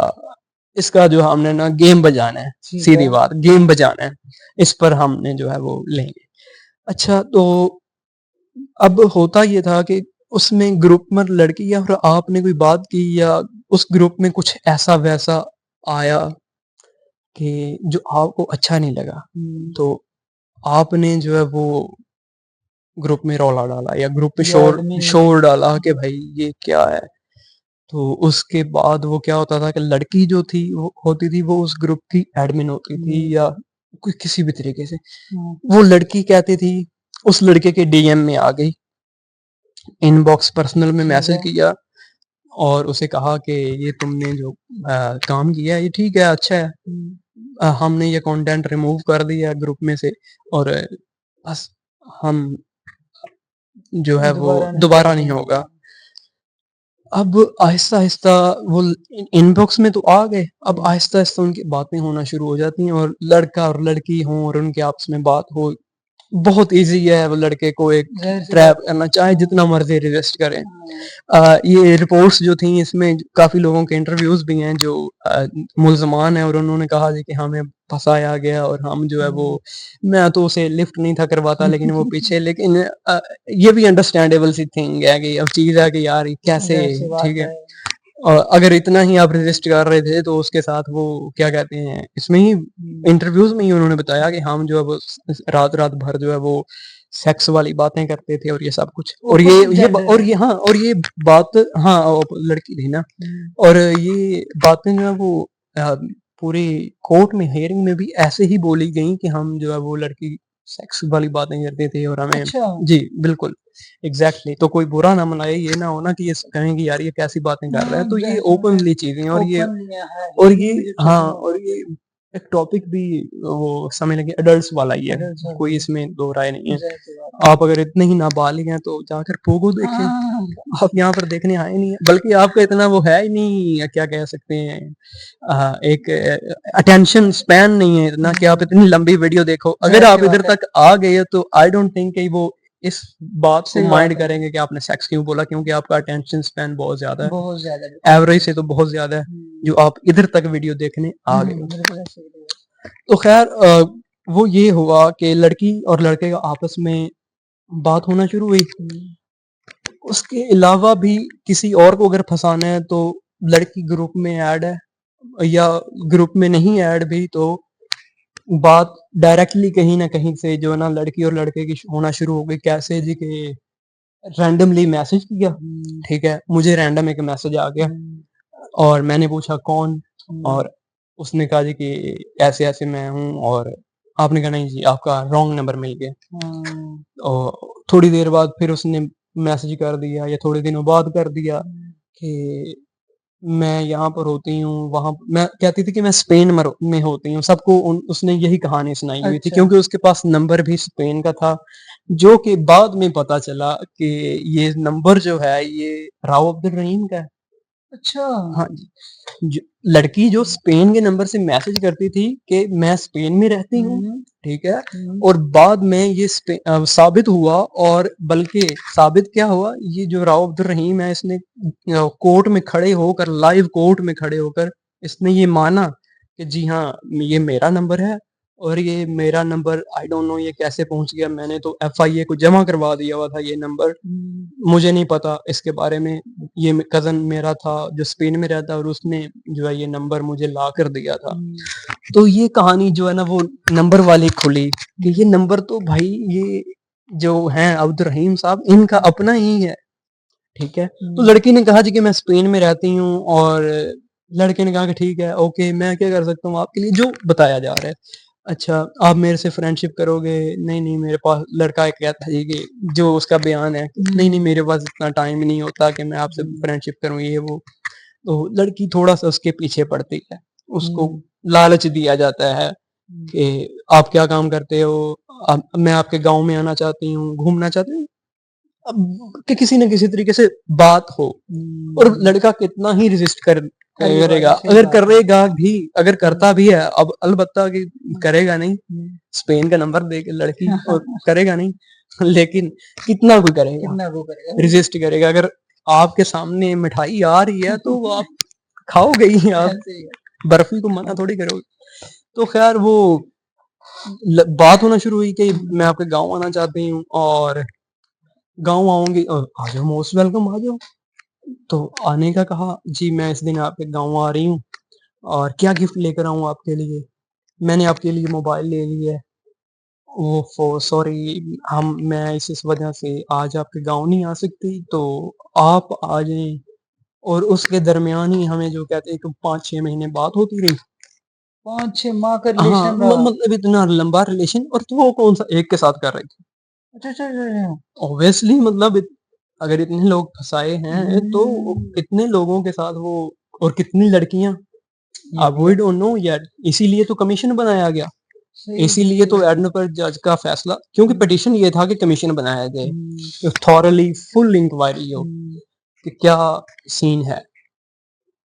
इसका जो हमने ना गेम बजाना है,
ठीक
सीधी
है।
बात गेम बजाना है, इस पर हमने जो है वो लेंगे। अच्छा, तो अब होता ये था कि उसमें ग्रुप में लड़की या फिर आपने कोई बात की या उस ग्रुप में कुछ ऐसा-वैसा आया कि जो आपको अच्छा नहीं लगा,
हुँ,
तो आपने जो है वो ग्रुप में रौला डाला या ग्रुप पे
जो
शोर
एडमिन
शोर डाला कि भाई ये क्या है? तो उसके बाद वो क्या होता था कि लड़की जो थी वो होती थी वो उस ग्रुप की एडमिन होती थी
हुँ,
या कोई किसी भी तरीके से।
हुँ,
वो लड़की कहती थी उस लड़के के डीएम में आ गई, इनबॉक्स पर्सनल में
ठीक
मैसेज
है।
किया और उसे कहा कि ये तुमने जो काम किया है ये ठीक है, अच्छा है।
हुँ,
हमने ये कंटेंट रिमूव कर दिया ग्रुप में से और बस हम जो है वो
दोबारा नहीं
दोबारा नहीं
करेंगे।
होगा। अब आहिस्ता-आहिस्ता वो इनबॉक्स में तो आ गए, अब
हुँ,
आहिस्ता-आहिस्ता उनकी बातें होना शुरू हो जाती हैं और लड़का और लड़की हों और उनके आपस में बात हो, बहुत ईज़ी है वो लड़के को एक
ज़ाहिर-सी
ट्रैप
बात है।
करना, चाहे
हाँ,
जितना मर्ज़ी रेज़िस्ट करें।
हाँ,
ये रिपोर्ट्स जो थी इसमें काफ़ी लोगों के इंटरव्यूज़ भी हैं जो मुल्ज़मान हैं और उन्होंने कहा जी कि हमें फँसाया गया और हम जो है वो
हुँ,
मैं तो उसे लिफ्ट नहीं था करवाता लेकिन वो पीछे लेकिन ये भी अंडरस्टैंडेबल सी थिंग है कि अब चीज़ है कि यार ये कैसे
ज़ाहिर-सी
ठीक
बात
है।
है।
अगर इतना ही आप रेज़िस्ट कर रहे थे तो उसके साथ वो क्या कहते हैं इसमें ही
हुँ,
इंटरव्यूज़ में ही उन्होंने बताया कि हम जो है वो रात-रात भर जो है वो सेक्स वाली बातें करते थे और ये सब कुछ और
ऑपोज़िट
ये
जेंडर
और
है।
ये हाँ और ये बात हाँ लड़की थी ना
हुँ,
और ये बातें जो है वो अ, पूरी कोर्ट में हियरिंग में भी ऐसे ही बोली गई कि हम जो है वो लड़की सेक्स वाली बातें करते थे और हमें
अच्छा,
जी, बिल्कुल, एग्ज़ैक्टली तो कोई बुरा ना मनाए, ये ना हो ना कि ये कहें कि यार ये कैसी बातें कर रहा है,
हाँ,
तो ये
ज़ाहिर-सी
ओपनली चीज़ें हैं
ओपनली है,
और
हियरिंग
ये
में जो
हाँ,
चीज़ें
और
होती हैं,
ये एक टॉपिक भी वो समझ लें कि एडल्ट्स वाला ही है,
एडल्ट्स वाली
कोई
है,
इसमें दो राय नहीं है।
ज़ाहिर-सी बात है।
आप अगर इतने ही नाबालिग हैं तो जाकर पोगो
हाँ,
देखें,
हाँ, हाँ,
आप यहाँ पर देखने आए नहीं हैं, बल्कि आपका इतना वो है ही नहीं क्या कह सकते हैं एक अटेंशन स्पैन नहीं है इतना कि आप
हुँ,
इतनी लंबी वीडियो देखो। अगर
ज़ाहिर-सी
आप इधर
बात है,
तक आ गए हो तो आई डोंट थिंक कि वो इस बात को
सही बात
माइंड
है,
करेंगे कि आपने सेक्स क्यों बोला क्योंकि आपका अटेंशन स्पैन बहुत ज़्यादा है।
बहुत ज़्यादा बिल्कुल।
एवरेज से तो बहुत ज़्यादा है, जो
हुँ,
आप इधर तक वीडियो देखने आ गए हो।
बिल्कुल ऐसे ही है।
तो ख़ैर वो ये हुआ कि लड़की और लड़के का आपस में बात होना शुरू हुई।
हुँ,
उसके अलावा भी किसी और को अगर फँसाना है तो लड़की ग्रुप में ऐड है या ग्रुप में नहीं ऐड भी तो बात डायरेक्टली कहीं न कहीं से जो है ना लड़की और लड़के की होना शुरू हो गई। कैसे जी कि रैंडमली मैसेज किया,
हुँ,
ठीक है? मुझे रैंडम एक मैसेज आ गया
हुँ,
और मैंने पूछा कौन?
हुँ,
और उसने कहा जी कि ऐसे-ऐसे मैं हूँ और आपने कहा नहीं जी आपका रॉन्ग नंबर मिल गया।
हाँ,
थोड़ी देर बाद फिर उसने मैसेज कर दिया या थोड़े दिनों बाद कर दिया
हुँ,
कि मैं यहाँ पर होती हूँ, वहाँ मैं कहती थी कि मैं स्पेन में होती हूँ। सबको उसने यही कहानी सुनाई हुई थी
अच्छा,
क्योंकि उसके पास नंबर भी स्पेन का था, जो कि बाद में पता चला कि ये नंबर जो है ये राव अब्दुल रहीम का है।
अच्छा,
हाँ जी। ज लड़की जो स्पेन के नंबर से मैसेज करती थी कि मैं स्पेन में रहती हूँ,
हुँ,
ठीक है?
हुँ,
और बाद में ये साबित हुआ और बल्कि साबित क्या हुआ, ये जो राव अब्दुल रहीम है इसने कोर्ट में खड़े होकर लाइव कोर्ट में खड़े होकर इसने ये माना कि जी हाँ, ये मेरा नंबर है और ये मेरा नंबर आई डोंट नो ये कैसे पहुँच गया, मैंने तो एफआईए को जमा करवा दिया हुआ था ये नंबर।
हुँ,
मुझे नहीं पता इसके बारे में, ये कज़न मेरा था जो स्पेन में रहता है और उसने जो है ये नंबर मुझे ला कर दिया था।
हुँ,
तो ये कहानी जो है ना वो नंबर वाली खुली कि
हुँ,
ये नंबर तो भाई ये जो हैं अब्दुल रहीम साहब इनका
हुँ,
अपना ही है, ठीक है? तो
हुँ,
लड़की ने कहा जी कि मैं स्पेन में रहती हूँ और लड़के ने कहा कि ठीक है, ओके मैं क्या कर सकता हूँ आपके लिए जो बताया जा रहा है। अच्छा, आप मेरे से फ्रेंडशिप करोगे? नहीं, नहीं मेरे पास लड़का एक कहता है कि जो उसका बयान है कि नहीं, नहीं
हुँ,
मेरे पास इतना टाइम ही नहीं होता कि मैं आपसे
हुँ,
फ्रेंडशिप करूँ ये वो। तो लड़की थोड़ा-सा उसके पीछे पड़ती है। उसको
हुँ,
लालच दिया जाता है
हुँ,
कि आप क्या काम करते हो? मैं आपके गाँव में आना चाहती हूँ, घूमना चाहती हूँ। अब कि किसी न किसी तरीके से बात हो और
हुँ,
लड़का कितना ही रेज़िस्ट
अरे वाह!
करेगा,
सही बात है।
अगर
हुँ,
करता भी है, अब अलबत्ता कि
हुँ,
करेगा नहीं,
हुँ,
स्पेन का नंबर दे के लड़की और करेगा नहीं, लेकिन कितना कोई करेगा,
कितना वो करेगा बिल्कुल,
रेज़िस्ट करेगा। अगर आपके सामने मिठाई आ रही है, तो आप खाओगे ही आप,
ऐसे ही है।
बर्फ़ी को मना थोड़ी करोगे। तो ख़ैर वो बात होना शुरू हुई कि मैं
हुँ,
आपके गाँव आना चाहती हूँ और गाँव आऊँगी आ जाओ मोस्ट वेलकम आ जाओ। तो आने का कहा, जी मैं इस दिन आपके गाँव आ रही हूँ और क्या गिफ्ट लेकर आऊँ आपके लिए? मैंने आपके लिए मोबाइल ले लिया है। ओफ़ो! सॉरी हम मैं इस वजह से आज आपके गाँव नहीं आ सकती, तो आप आ जाएँ। और उसके दरमियान ही हमें जो कहते हैं कि 5-6 महीने बात होती रही।
5-6 माह का
हाँ,
रिलेशन रहा।
मतलब इतना लंबा रिलेशन और तो वो कौन-सा एक के साथ कर रही थी।
अच्छा, अच्छा, अच्छा, अच्छा।
ऑब्वियसली मतलब अगर इतने लोग फँसाए हैं, तो
हुँ,
कितने लोगों के साथ वो और कितनी लड़कियाँ,
ये
अब
भी
वी
है।
Don't know yet. इसीलिए तो कमीशन बनाया गया।
सही,
इसीलिए
सही
तो
बात है।
एंड पर जज का फैसला, क्योंकि
हुँ,
पिटीशन ये था कि कमीशन बनाया
हुँ,
जाए। थॉरली फुल इंक्वायरी हो
हुँ,
कि क्या सीन है?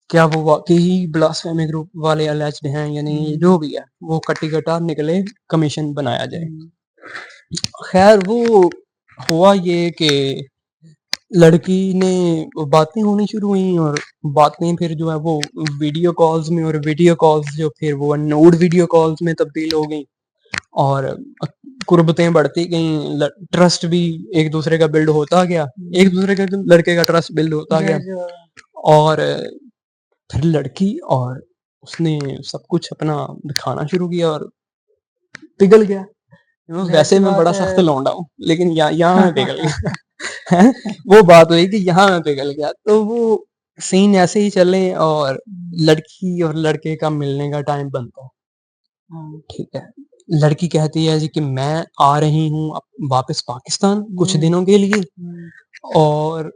क्या वो वाक़ई ब्लास्फेमी ग्रुप वाले अलेज्ड हैं या नहीं? जो
हुँ,
भी है, वो कट्टी-कटार निकले, कमीशन बनाया जाए।
हुँ,
ख़ैर वो हुआ ये कि लड़की ने बातें होनी शुरू हुई और बातें फिर जो है वो वीडियो कॉल्स में, और वीडियो कॉल्स जो फिर वो न्यूड वीडियो कॉल्स में तब्दील हो गई और कुर्बतें बढ़ती गईं, ट्रस्ट भी एक दूसरे का बिल्ड होता गया, एक
हुँ।
दूसरे का लड़के का ट्रस्ट बिल्ड होता गया।
जायज़ जवाब।
और फिर लड़की और उसने सब कुछ अपना दिखाना शुरू किया और पिघल गया। वैसे
ज़ाहिर-सी
मैं बड़ा
बात है।
सख्त लौंडा हूँ, लेकिन यहाँ मैं पिघल गया। हैं? वो बात हुई कि यहाँ मैं पिघल गया, तो वो सीन ऐसे ही चले और
हुँ,
लड़की और लड़के का मिलने का टाइम बनता है,
हाँ।
ठीक है। लड़की कहती है जी कि मैं आ रही हूँ वापस पाकिस्तान कुछ
हुँ,
दिनों के लिए
हुँ,
और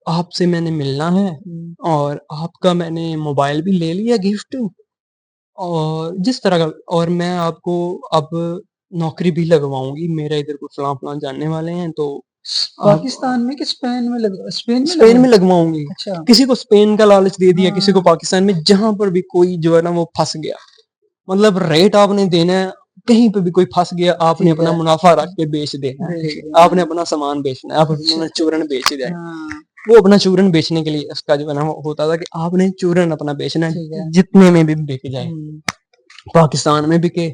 आपसे मैंने मिलना है
हुँ,
और आपका मैंने मोबाइल भी ले लिया गिफ्ट और जिस तरह का, और मैं आपको अब नौकरी भी लगवाऊँगी, मेरा इधर कोई फलाँ-फलाँ जानने वाले हैं, तो आप
पाकिस्तान में कि स्पेन में
स्पेन में
लगवाएँ?
लगवाऊँगी।
अच्छा।
किसी को स्पेन का लालच दे दिया, किसी को
हाँ,
पाकिस्तान में, जहाँ पर भी कोई जो है ना वो फँस गया। मतलब रेट आपने देना है, कहीं पे भी कोई फँस गया, आपने
ठीक
अपना
है।
मुनाफ़ा रख के बेच देना है,
भेज
ठीक है?
देना
आपने
है।
अपना सामान बेचना है, आप
अच्छा,
अपना
अच्छा।
चूरन बेच जाए।
हाँ,
वो अपना चूरन बेचने के लिए उसका जो है ना वो होता था कि आपने चूरन अपना बेचना है,
ठीक है।
जितने में भी बिक जाए।
हुँ,
पाकिस्तान में बिके,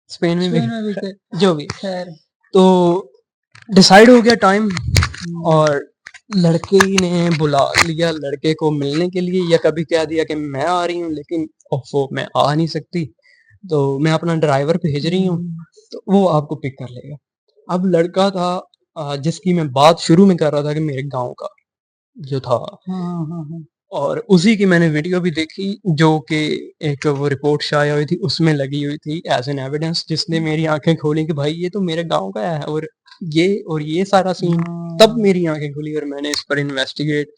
स्पेन में
स्पेन में भी
बिके,
थे।
जो भी।
ख़ैर।
तो डिसाइड हो गया टाइम
हुँ,
और लड़की ने बुला लिया लड़के को मिलने के लिए, या कभी कह दिया कि मैं आ रही हूँ, लेकिन ओफ़ो मैं आ नहीं सकती, तो मैं अपना ड्राइवर भेज रही हूँ,
हुँ,
तो वो आपको पिक कर लेगा। अब लड़का था जिसकी मैं बात शुरू में कर रहा था कि मेरे गाँव का जो था,
हाँ, हाँ, हाँ, हाँ।
और उसी की मैंने वीडियो भी देखी जो कि एक वो रिपोर्ट शाया हुई थी, उसमें लगी हुई थी एज़ एन एविडेंस, जिसने मेरी आँखें खोली कि भाई ये तो मेरे गाँव का है, और ये सारा सीन। तब
हाँ,
मेरी आँखें खुली और मैंने इस पर इन्वेस्टिगेट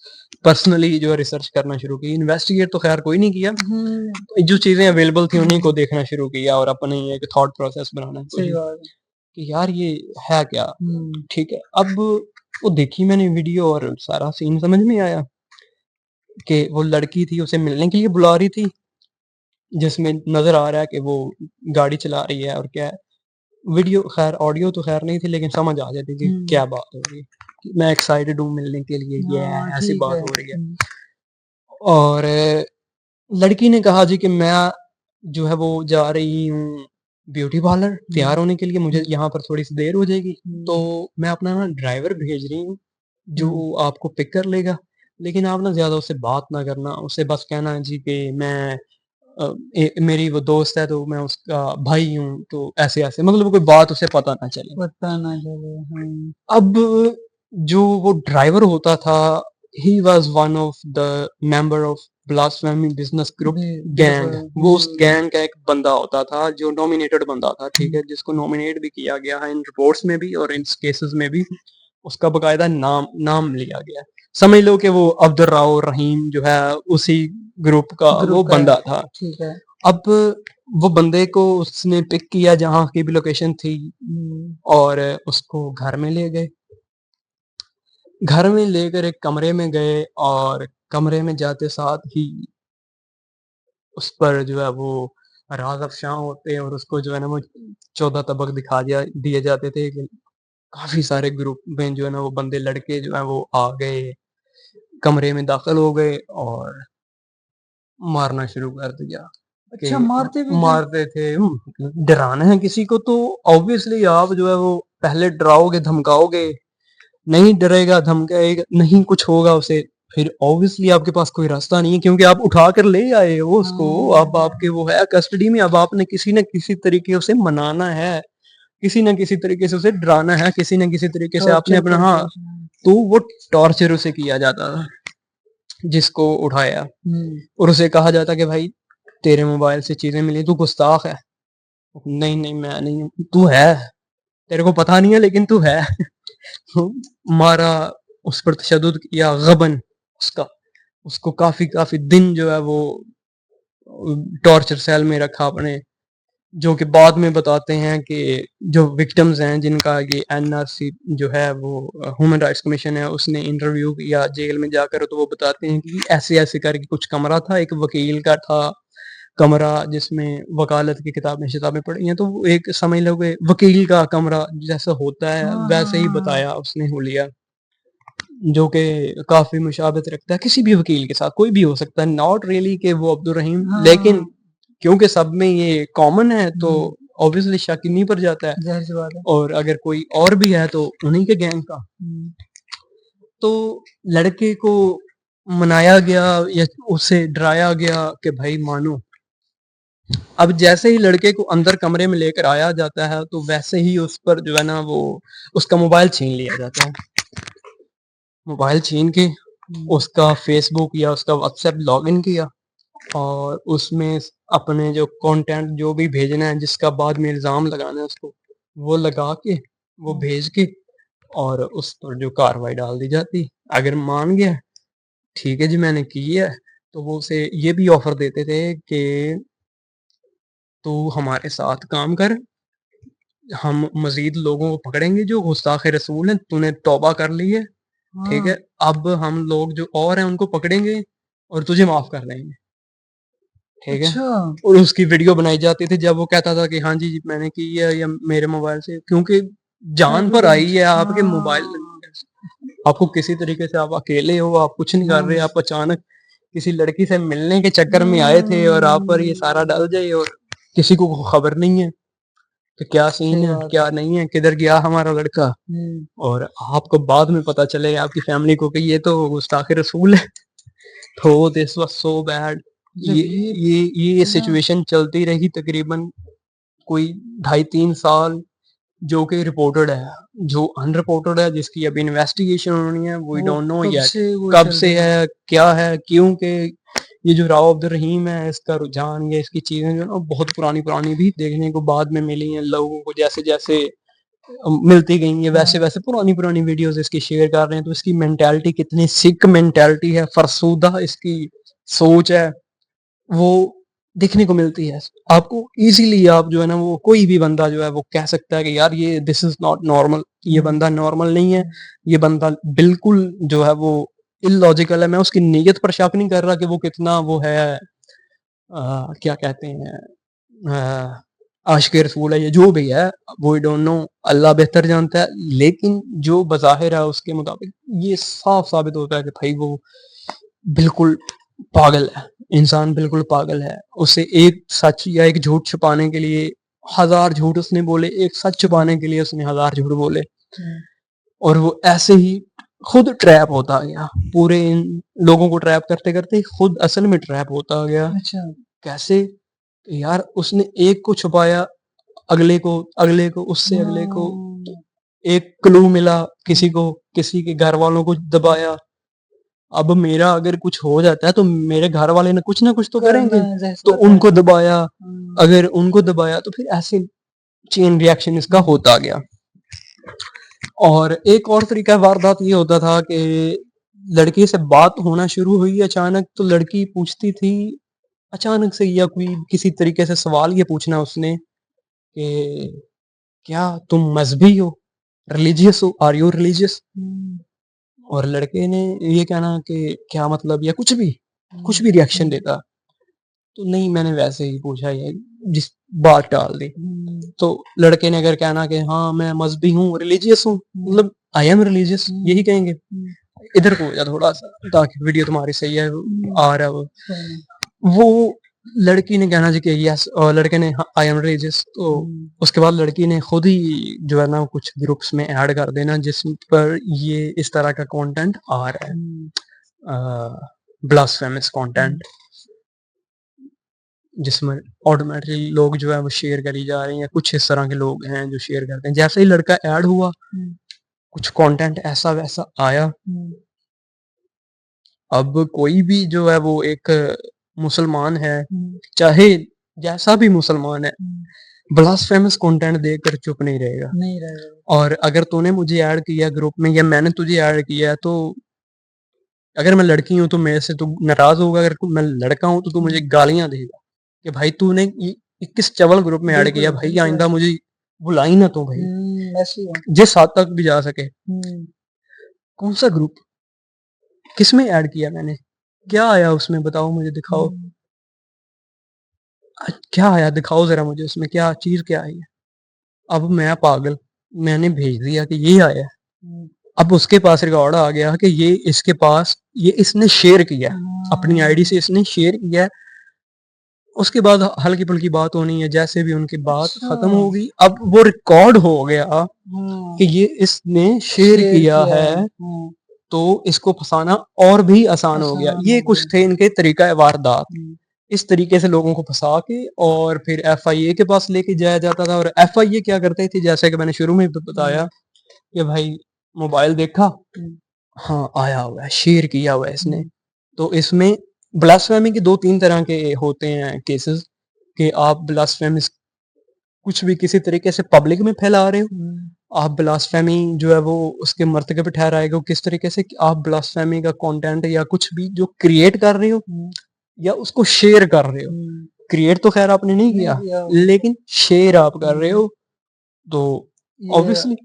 पर्सनली जो है रिसर्च करना शुरू की। इन्वेस्टिगेट तो ख़ैर कोई नहीं किया,
हुँ,
जो चीज़ें अवेलेबल थी उन्हीं को
हुँ,
देखना शुरू किया और अपने एक थॉट प्रोसेस बनाना
सही
कोशिश
बात है।
कि यार ये है क्या?
हुँ,
ठीक है, अब वो देखी मैंने वीडियो और सारा सीन समझ में आया कि वो लड़की थी उसे मिलने के लिए बुला रही थी, जिसमें नज़र आ रहा है कि वो गाड़ी चला रही है और क्या है। वीडियो ख़ैर ऑडियो तो ख़ैर नहीं थी, लेकिन समझ आ जाती थी
हुँ,
क्या बात हो रही है। कि मैं एक्साइटेड हूँ मिलने के लिए, ये है,
हाँ,
ऐसी
ठीक
बात
है।
हो रही है।
हुँ,
और लड़की ने कहा जी कि मैं जो है वो जा रही हूँ ब्यूटी पार्लर
हुँ,
तैयार होने के लिए, मुझे
हुँ,
यहाँ पर थोड़ी-सी देर हो जाएगी। तो
हुँ,
मैं अपना ना ड्राइवर भेज रही हूँ,
हुँ,
जो आपको पिक कर लेगा। लेकिन आप ना ज़्यादा उससे बात ना करना, उसे बस कहना जी कि मैं मेरी वो दोस्त है तो मैं उसका भाई हूँ, तो ऐसे-ऐसे मतलब कोई बात उसे पता ना चले।
पता ना चले। हाँ,
अब जो वो ड्राइवर होता था, he was one of the member of blasphemy business group
जी,
गैंग।
बिल्कुल।
वो उस
हुँ,
गैंग का एक बंदा होता था जो नॉमिनेटेड बंदा था, ठीक है?
हुँ,
जिसको नॉमिनेट भी किया गया है इन रिपोर्ट्स में भी और इन केसेस में भी उसका बाकायदा नाम नाम लिया गया है। समझ लो कि वो अब्दुर्राउ रहीम जो है उसी ग्रुप का
ग्रुप
वो
का है।
बंदा था।
ठीक है।
अब वो बंदे को उसने पिक किया जहाँ की भी लोकेशन थी
हुँ,
और उसको घर में ले गए। घर में लेकर एक कमरे में गए और कमरे में जाते साथ ही उस पर जो है वो राज़ अफ़शां होते और उसको जो है ना वो 14 तबक दिए जाते थे कि काफ़ी सारे ग्रुप में जो है ना वो बंदे लड़के जो हैं वो आ गए, कमरे में दाखिल हो गए और मारना शुरू कर दिया कि
अच्छा मारते भी थे?
मारते थे। डराना है किसी को तो ऑब्वियसली आप जो है वो पहले डराओगे, धमकाओगे नहीं डरेगा, धमकाएगा, नहीं कुछ होगा उसे, फिर ऑब्वियसली आपके पास कोई रास्ता नहीं है क्योंकि आप उठा कर ले आए हो उसको, अब आपके वो है कस्टडी में, अब आपने किसी न किसी तरीके उसे मनाना है, किसी न किसी तरीके से उसे डराना है, किसी न किसी तरीके से आपने
टॉर्चर
अपना
करके
हाँ, तो वो टॉर्चर उसे किया जाता था, जिसको उठाया और उसे कहा जाता कि भाई तेरे मोबाइल से चीज़ें मिली, तू गुस्ताख है। नहीं, नहीं मैं नहीं हूँ, तू है, तेरे को पता नहीं है लेकिन तू है। मारा, उस पर तशद्दुद किया, गबन उसका, उसको काफ़ी दिन जो है वो टॉर्चर सेल में रखा अपने, जो कि बाद में बताते हैं कि जो विक्टिम्स हैं जिनका ये एनआरसी जो है वो ह्यूमन राइट्स कमीशन है उसने इंटरव्यू किया जेल में जाकर, तो वो बताते हैं कि ऐसे-ऐसे करके कुछ कमरा था, एक वकील का था कमरा जिसमें वकालत की किताबें-शिताबें पड़ी हैं, तो वो एक समझ लो कि वकील का कमरा जैसा होता है
हाँ,
वैसे ही
हाँ, हाँ।
बताया उसने हुलिया, जो कि काफ़ी मुशाबहत रखता है किसी भी वकील के साथ, कोई भी हो सकता है, नॉट रियली कि वो अब्दुल रहीम, लेकिन
हाँ।
क्योंकि सब में ये कॉमन है तो
हुँ,
ऑब्वियसली शक इन्हीं पर जाता है,
ज़ाहिर-सी बात है।
और अगर कोई और भी है तो उन्हीं के गैंग का।
हुँ,
तो लड़के को मनाया गया या उसे डराया गया कि भाई मानो, अब जैसे ही लड़के को अंदर कमरे में लेकर आया जाता है तो वैसे ही उस पर जो है ना वो उसका मोबाइल छीन लिया जाता है। मोबाइल छीन के
हुँ,
उसका फ़ेसबुक या उसका व्हाट्सएप लॉगिन किया और उसमें अपने जो कंटेंट जो भी भेजना है जिसका बाद में इल्ज़ाम लगाना है उसको, वो लगा के, वो
हुँ।
भेज के और उस पर जो कार्रवाई डाल दी जाती। अगर मान गया, ठीक है जी मैंने की है, तो वो उसे ये भी ऑफ़र देते थे कि तू हमारे साथ काम कर, हम मज़ीद लोगों को पकड़ेंगे जो गुस्ताख़ रसूल हैं, तूने तौबा कर ली है, ठीक
हाँ,
है? अब हम लोग जो और हैं उनको पकड़ेंगे और तुझे माफ़ कर देंगे, ठीक है?
अच्छा।
और उसकी वीडियो बनाई जाती थी जब वो कहता था कि हाँ जी, जी मैंने की है या मेरे मोबाइल से, क्योंकि जान पर आई
एविडेंस
है आपके मोबाइल,
हाँ,
आपको किसी तरीके से आप अकेले हो, आप कुछ नहीं कर
हाँ।
रहे, आप अचानक किसी लड़की से मिलने के चक्कर में आए थे और आप पर ये सारा
हुँ,
डल जाए और किसी को खबर नहीं है कि क्या सीन
सही
है,
बात है।
क्या नहीं है, किधर गया हमारा लड़का,
हुँ,
और आपको बाद में पता चले आपकी फैमिली को कि ये तो गुस्ताख़ रसूल है। तो दिस वाज़ सो बैड।
जब
ये
ये
ये
है ना
सिचुएशन चलती रही तकरीबन कोई ढाई 3 साल, जो कि रिपोर्टेड है। जो अनरिपोर्टेड है, जिसकी अभी इन्वेस्टिगेशन होनी है, वी
वो
डोंट नो
कब
येट।
से वो
कब
चल
से
रही है।
है, क्या है, क्योंकि ये जो राव अब्दुल रहीम है, इसका रुझान या इसकी चीज़ें जो है ना बहुत पुरानी-पुरानी भी देखने को बाद में मिली हैं। लोगों को जैसे-जैसे मिलती गई हैं,
हाँ,
वैसे-वैसे पुरानी-पुरानी वीडियोज़ इसकी शेयर कर रहे हैं, तो इसकी मेंटालिटी कितनी सिक मेंटालिटी है, फरसुदा इसकी सोच है, वो देखने को मिलती है। आपको ईज़िली आप जो है ना वो कोई भी बंदा जो है वो कह सकता है कि यार ये दिस इज़ नॉट नॉर्मल, ये
हुँ,
बंदा नॉर्मल नहीं है,
हुँ,
ये बंदा बिल्कुल जो है वो इलॉजिकल है। मैं उसकी नीयत पर शक नहीं कर रहा कि वो कितना वो है क्या कहते हैं आशिक़ रसूल है या जो भी है, वी डोंट नो, अल्लाह बेहतर जानता है। लेकिन जो बज़ाहिर है उसके मुताबिक ये साफ़ साबित होता है कि भाई वो बिल्कुल पागल है, इंसान बिल्कुल पागल है। उसे एक सच या एक झूठ छुपाने के लिए हज़ार झूठ उसने बोले, एक सच छुपाने
हुँ,
के लिए उसने हज़ार झूठ बोले,
हुँ।
और वो ऐसे ही खुद ट्रैप होता गया। पूरे इन लोगों को ट्रैप करते-करते खुद असल में ट्रैप होता गया।
अच्छा।
कैसे? यार उसने एक को छुपाया, अगले को, उससे अगले को, तो
हाँ,
एक क्लू मिला किसी
हुँ,
को, किसी के घरवालों को दबाया। अब मेरा अगर कुछ हो जाता है तो मेरे घर वाले ना कुछ तो
करना
करेंगे,
है, ज़ाहिर-सी
तो
बात है।
उनको दबाया,
हुँ,
अगर उनको दबाया तो फिर ऐसे चेन रिएक्शन इसका
हुँ,
होता गया। और एक और तरीका वारदात ये होता था कि लड़के से बात होना शुरू हुई अचानक, तो लड़की पूछती थी अचानक से, या कोई किसी तरीके से सवाल ये पूछना उसने कि क्या तुम मज़हबी हो? रिलिजियस हो? Are you religious?
हुँ,
और लड़के ने ये कहना कि क्या मतलब, या कुछ
हुँ,
भी रिएक्शन
हुँ,
देता। तो नहीं मैंने वैसे ही पूछा, ये जिस बात टाल दी।
हुँ,
तो लड़के ने अगर कहना कि हाँ, मैं मज़हबी हूँ, रिलिजियस हूँ,
हुँ,
मतलब आई एम रिलिजियस
हुँ,
यही कहेंगे।
हुँ,
इधर को हो जा थोड़ा-सा ताकि वीडियो तुम्हारी सही है,
हुँ,
आ रहा है वो।
कोई नहीं।
वो लड़की ने कहना जी कि यस और लड़के ने आई एम रिलीजियस, तो उसके बाद लड़की ने खुद ही जो है ना कुछ ग्रुप्स में ऐड कर देना जिस पर ये इस तरह का कंटेंट आ रहा है, ब्लास्फेमस कंटेंट, जिसमें ऑटोमेटिकली लोग जो है वो शेयर करी जा रही हैं। कुछ इस तरह के लोग हैं जो शेयर करते हैं। जैसे ही लड़का ऐड हुआ, कुछ कंटेंट ऐसा वैसा आया। अब कोई भी जो है वो एक मुसलमान है, चाहे जैसा भी मुसलमान है, ब्लास्फेमस कंटेंट देखकर चुप नहीं रहेगा।
नहीं रहेगा।
और अगर तूने मुझे ऐड किया ग्रुप में या मैंने तुझे ऐड किया, तो अगर मैं लड़की हूँ तो मेरे से तू नाराज होगा, अगर मैं लड़का हूँ तो तू मुझे गालियां देगा कि भाई तूने किस चवल ग्रुप में ऐड किया, भाई आइंदा मुझे बुला ही ना तू भाई,
ऐसे ही है।
जिस हद तक भी जा सके। कौन सा ग्रुप, किसमें ऐड किया मैंने, क्या आया उसमें, बताओ मुझे, दिखाओ क्या आया, दिखाओ जरा मुझे उसमें क्या चीज क्या आई है। अब मैं पागल, मैंने भेज दिया कि ये आया है। अब उसके पास रिकॉर्ड आ गया कि ये इसके पास, ये इसने शेयर किया अपनी आईडी से, इसने शेयर किया। उसके बाद हल्की फुल्की बात होनी है, जैसे भी उनकी बात खत्म होगी, अब वो रिकॉर्ड हो गया कि ये इसने शेयर किया है, तो इसको फंसाना और भी आसान हो गया। ये कुछ थे इनके तरीका वारदात। इस तरीके से लोगों को फंसा के और फिर एफआईए के पास लेके जाया जाता था। और एफआईए क्या करते थे, जैसे कि मैंने शुरू में बताया कि भाई मोबाइल देखा, हाँ आया हुआ है, शेयर किया हुआ है इसने। तो इसमें ब्लास्फेमी के 2-3 तरह के होते हैं केसेस, कि आप ब्लास्फेमी कुछ भी किसी तरीके से पब्लिक में फैला रहे हो। आप ब्लास्फेमी जो है वो उसके मर्तबे पे ठहराएगा किस तरीके से, कि आप ब्लास्फेमी का कंटेंट या कुछ भी जो क्रिएट कर रहे हो या उसको शेयर कर रहे हो। क्रिएट तो खैर आपने नहीं किया, लेकिन शेयर आप कर रहे हो, तो ऑब्वियसली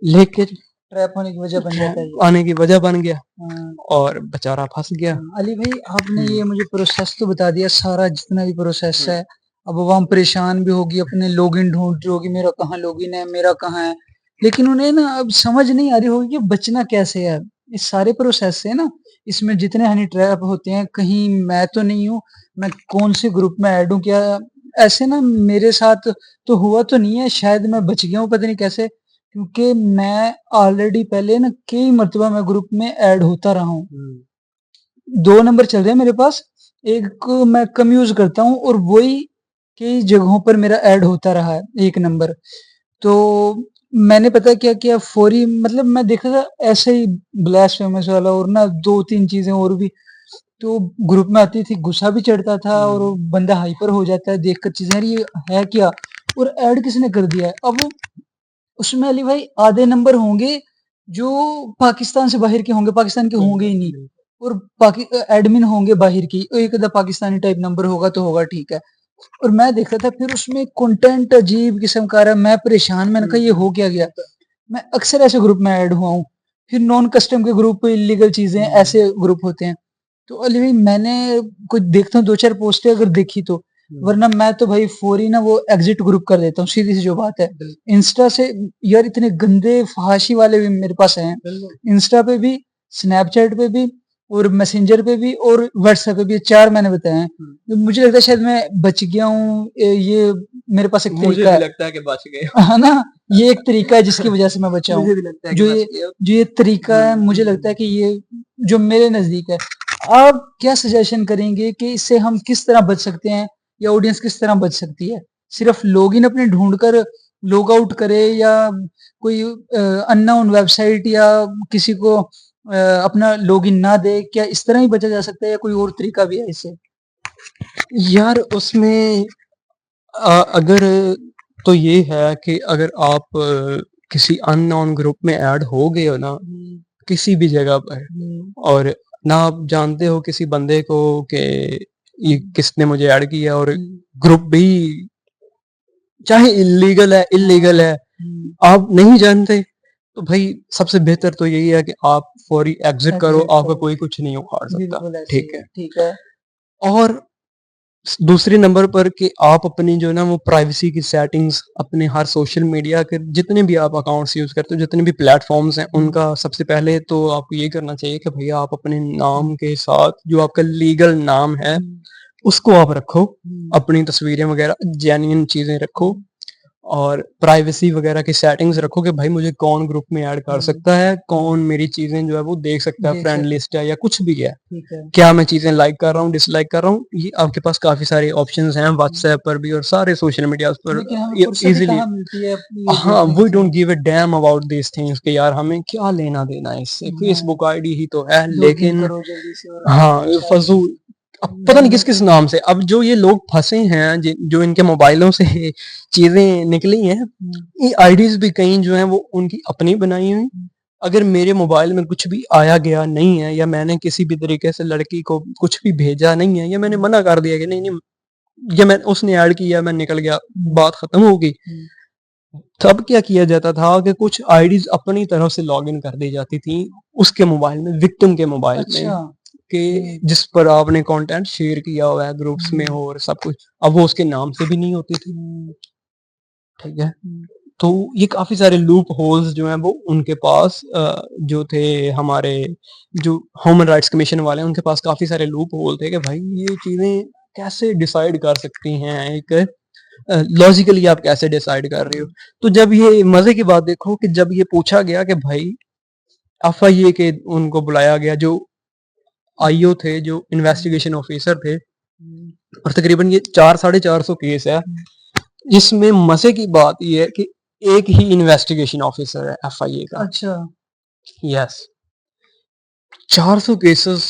लेके
ट्रैप होने की वजह बन जाता है ये।
आने की वजह बन गया और बेचारा फंस गया।
अली भाई आपने ये मुझे प्रोसेस तो बता दिया सारा, जितना भी प्रोसेस है। अब वो हम परेशान भी होगी, अपने लॉगिन ढूंढ रही होगी, मेरा कहाँ लॉगिन है, मेरा कहाँ है, लेकिन उन्हें ना अब समझ नहीं आ रही होगी कि बचना कैसे है इस सारे प्रोसेस से ना। इसमें जितने हनी ट्रैप होते हैं, कहीं मैं तो नहीं हूँ, मैं कौन से ग्रुप में ऐड हूँ, क्या ऐसे ना मेरे साथ तो हुआ तो नहीं है, शायद मैं बच गया हूँ, पता नहीं कैसे, क्योंकि मैं ऑलरेडी पहले ना कई मर्तबा मैं ग्रुप में ऐड होता रहा हूँ। 2 नंबर चल रहे हैं मेरे पास, एक को मैं कम यूज़ करता हूँ और वही कई जगहों पर मेरा ऐड होता रहा है 1 नंबर। तो मैंने पता क्या किया, फौरी मतलब मैं देखा था ऐसे ही ब्लास्फेमस वाला और ना 2-3 चीज़ें और भी, तो ग्रुप में आती थी, गुस्सा भी चढ़ता था और वो बंदा हाइपर हो जाता है देखकर चीज़ें, यार ये है क्या? और ऐड किसने कर दिया है? अब उसमें अली भाई आधे नंबर होंगे जो पाकिस्तान से बाहर के होंगे, पाकिस्तान के होंगे ही नहीं, और एडमिन होंगे बाहर की, एक आधा पाकिस्तानी टाइप नंबर होगा तो होगा, ठीक है। और मैं देख रहा था फिर उसमें कंटेंट अजीब किस्म का आ रहा है, मैं परेशान, मैंने कहा ये हो क्या गया? मैं अक्सर ऐसे ग्रुप में ऐड हुआ हूँ। फिर नॉन कस्टम के ग्रुप, इलीगल चीजें, ऐसे ग्रुप होते हैं। तो अली भाई मैंने कुछ देखता हूँ 2-4 पोस्टें अगर देखी तो, वरना मैं तो भाई फौरी ना वो एग्जिट ग्रुप कर देता हूँ, सीधी सी जो बात है। इंस्टा से यार इतने गंदे फहाशी वाले भी मेरे पास हैं, इंस्टा पे भी, स्नैपचैट पे भी, और मैसेंजर पे भी, और व्हाट्सएप पे भी, 4 मैंने बताए हैं। तो मुझे लगता है शायद मैं बच गया हूँ, ये मेरे पास एक
मुझे
तरीका
भी
है।
लगता है कि बच गए।
है ना? ये एक तरीका है जिसकी वजह से मैं बचा हूँ।
मुझे भी लगता है कि
जो
बच
ये
गए।
जो ये तरीका है, मुझे लगता है कि ये जो मेरे नज़दीक है। आप क्या सजेशन करेंगे कि इससे हम किस तरह बच सकते हैं, या ऑडियंस किस तरह बच सकती है? सिर्फ लॉगिन अपने ढूँढकर लॉग आउट करे, या कोई अननोन वेबसाइट या किसी को अपना लॉगिन ना दे, क्या इस तरह ही बचा जा सकता है या कोई और तरीका भी है इससे?
यार उसमें अगर तो ये है कि अगर आप किसी अननोन ग्रुप में ऐड हो गए हो ना, किसी भी जगह पर, और ना आप जानते हो किसी बंदे को कि ये किसने मुझे ऐड किया, और ग्रुप भी चाहे इल्लीगल है, आप नहीं जानते, तो भाई सबसे बेहतर तो यही है कि आप फौरी एग्जिट करो, आपका कोई कुछ नहीं उखाड़ सकता, ठीक है।
ठीक है।
और दूसरे नंबर पर कि आप अपनी जो है ना वो प्राइवेसी की सेटिंग्स अपने हर सोशल मीडिया के जितने भी आप अकाउंट्स यूज करते हो, जितने भी प्लेटफॉर्म्स हैं, उनका सबसे पहले तो आपको ये करना चाहिए कि भैया आप अपने नाम के साथ जो आपका लीगल नाम है उसको आप रखो,
हुँ,
अपनी तस्वीरें वगैरह जेन्युइन चीज़ें रखो
हुँ,
और प्राइवेसी वगैरह की सेटिंग्स रखो कि भाई मुझे कौन ग्रुप में ऐड कर
हुँ,
सकता है,
हुँ,
कौन मेरी चीज़ें जो है वो देख सकता है,
देख
फ्रेंड
सके,
लिस्ट है या कुछ भी है।
ठीक है।
क्या मैं चीज़ें लाइक कर रहा
हुँ,
हूँ, डिसलाइक कर रहा हूँ, ये आपके पास काफ़ी सारे ऑप्शंस हैं
हुँ,
व्हाट्सऐप पर भी और सारे सोशल मीडियाज़ पर
लेकिन हमें
ये
फुर्सत ही
ईज़िली।
कहाँ मिलती है ये
हाँ,
देखने
वी
से।
Don't give a damn about these things कि यार हमें क्या लेना-देना है इससे,
हाँ,
फेसबुक आईडी ही तो है,
लॉगिन
लेकिन
करो जल्दी से और हाँ,
हाँ,
अच्छा
फ़ज़ूल अब पता नहीं
झंझट
किस-किस
नहीं है।
नाम से अब जो ये लोग फँसे हैं जो इनके मोबाइलों से चीज़ें निकली हैं,
हुँ,
ये आईडीज़ भी कई जो हैं वो उनकी अपनी बनाई हुई।
हुँ,
अगर मेरे मोबाइल में कुछ भी आया गया नहीं है या मैंने किसी भी तरीके से लड़की को कुछ भी भेजा नहीं है या मैंने
हुँ,
मना कर दिया कि नहीं-नहीं या मैं उसने ऐड किया, मैं निकल गया,
हुँ,
बात खत्म हो गई।
हुँ,
तब क्या किया जाता था कि कुछ आईडीज़ अपनी तरफ से लॉगिन कर दी जाती थी उसके मोबाइल में, विक्टिम के मोबाइल में
अच्छा,
कि
हुँ,
जिस पर आपने कंटेंट शेयर किया हुआ है ग्रुप्स में
हुँ,
हो और सब कुछ। अब वो उसके नाम से भी नहीं होती थी,
हुँ,
ठीक है?
हुँ,
तो ये काफ़ी सारे लूप होल्स जो हैं वो उनके पास जो थे हमारे जो ह्यूमन राइट्स कमीशन वाले हैं उनके पास काफ़ी सारे लूप होल थे कि भाई ये चीज़ें कैसे डिसाइड कर सकती हैं एक लॉजिकली आप कैसे डिसाइड कर रहे हो?
हुँ,
तो जब ये मज़े की बात देखो कि जब ये पूछा गया कि भाई एफआईए के उनको बुलाया गया जो आईओ थे, जो
हुँ,
इन्वेस्टिगेशन ऑफिसर थे
हुँ,
और तकरीबन ये 4 साढ़े 400 केस है।
हुँ,
इसमें मज़े की बात ये है कि एक ही इन्वेस्टिगेशन ऑफिसर है एफआईए का।
अच्छा,
यस 400 केसेस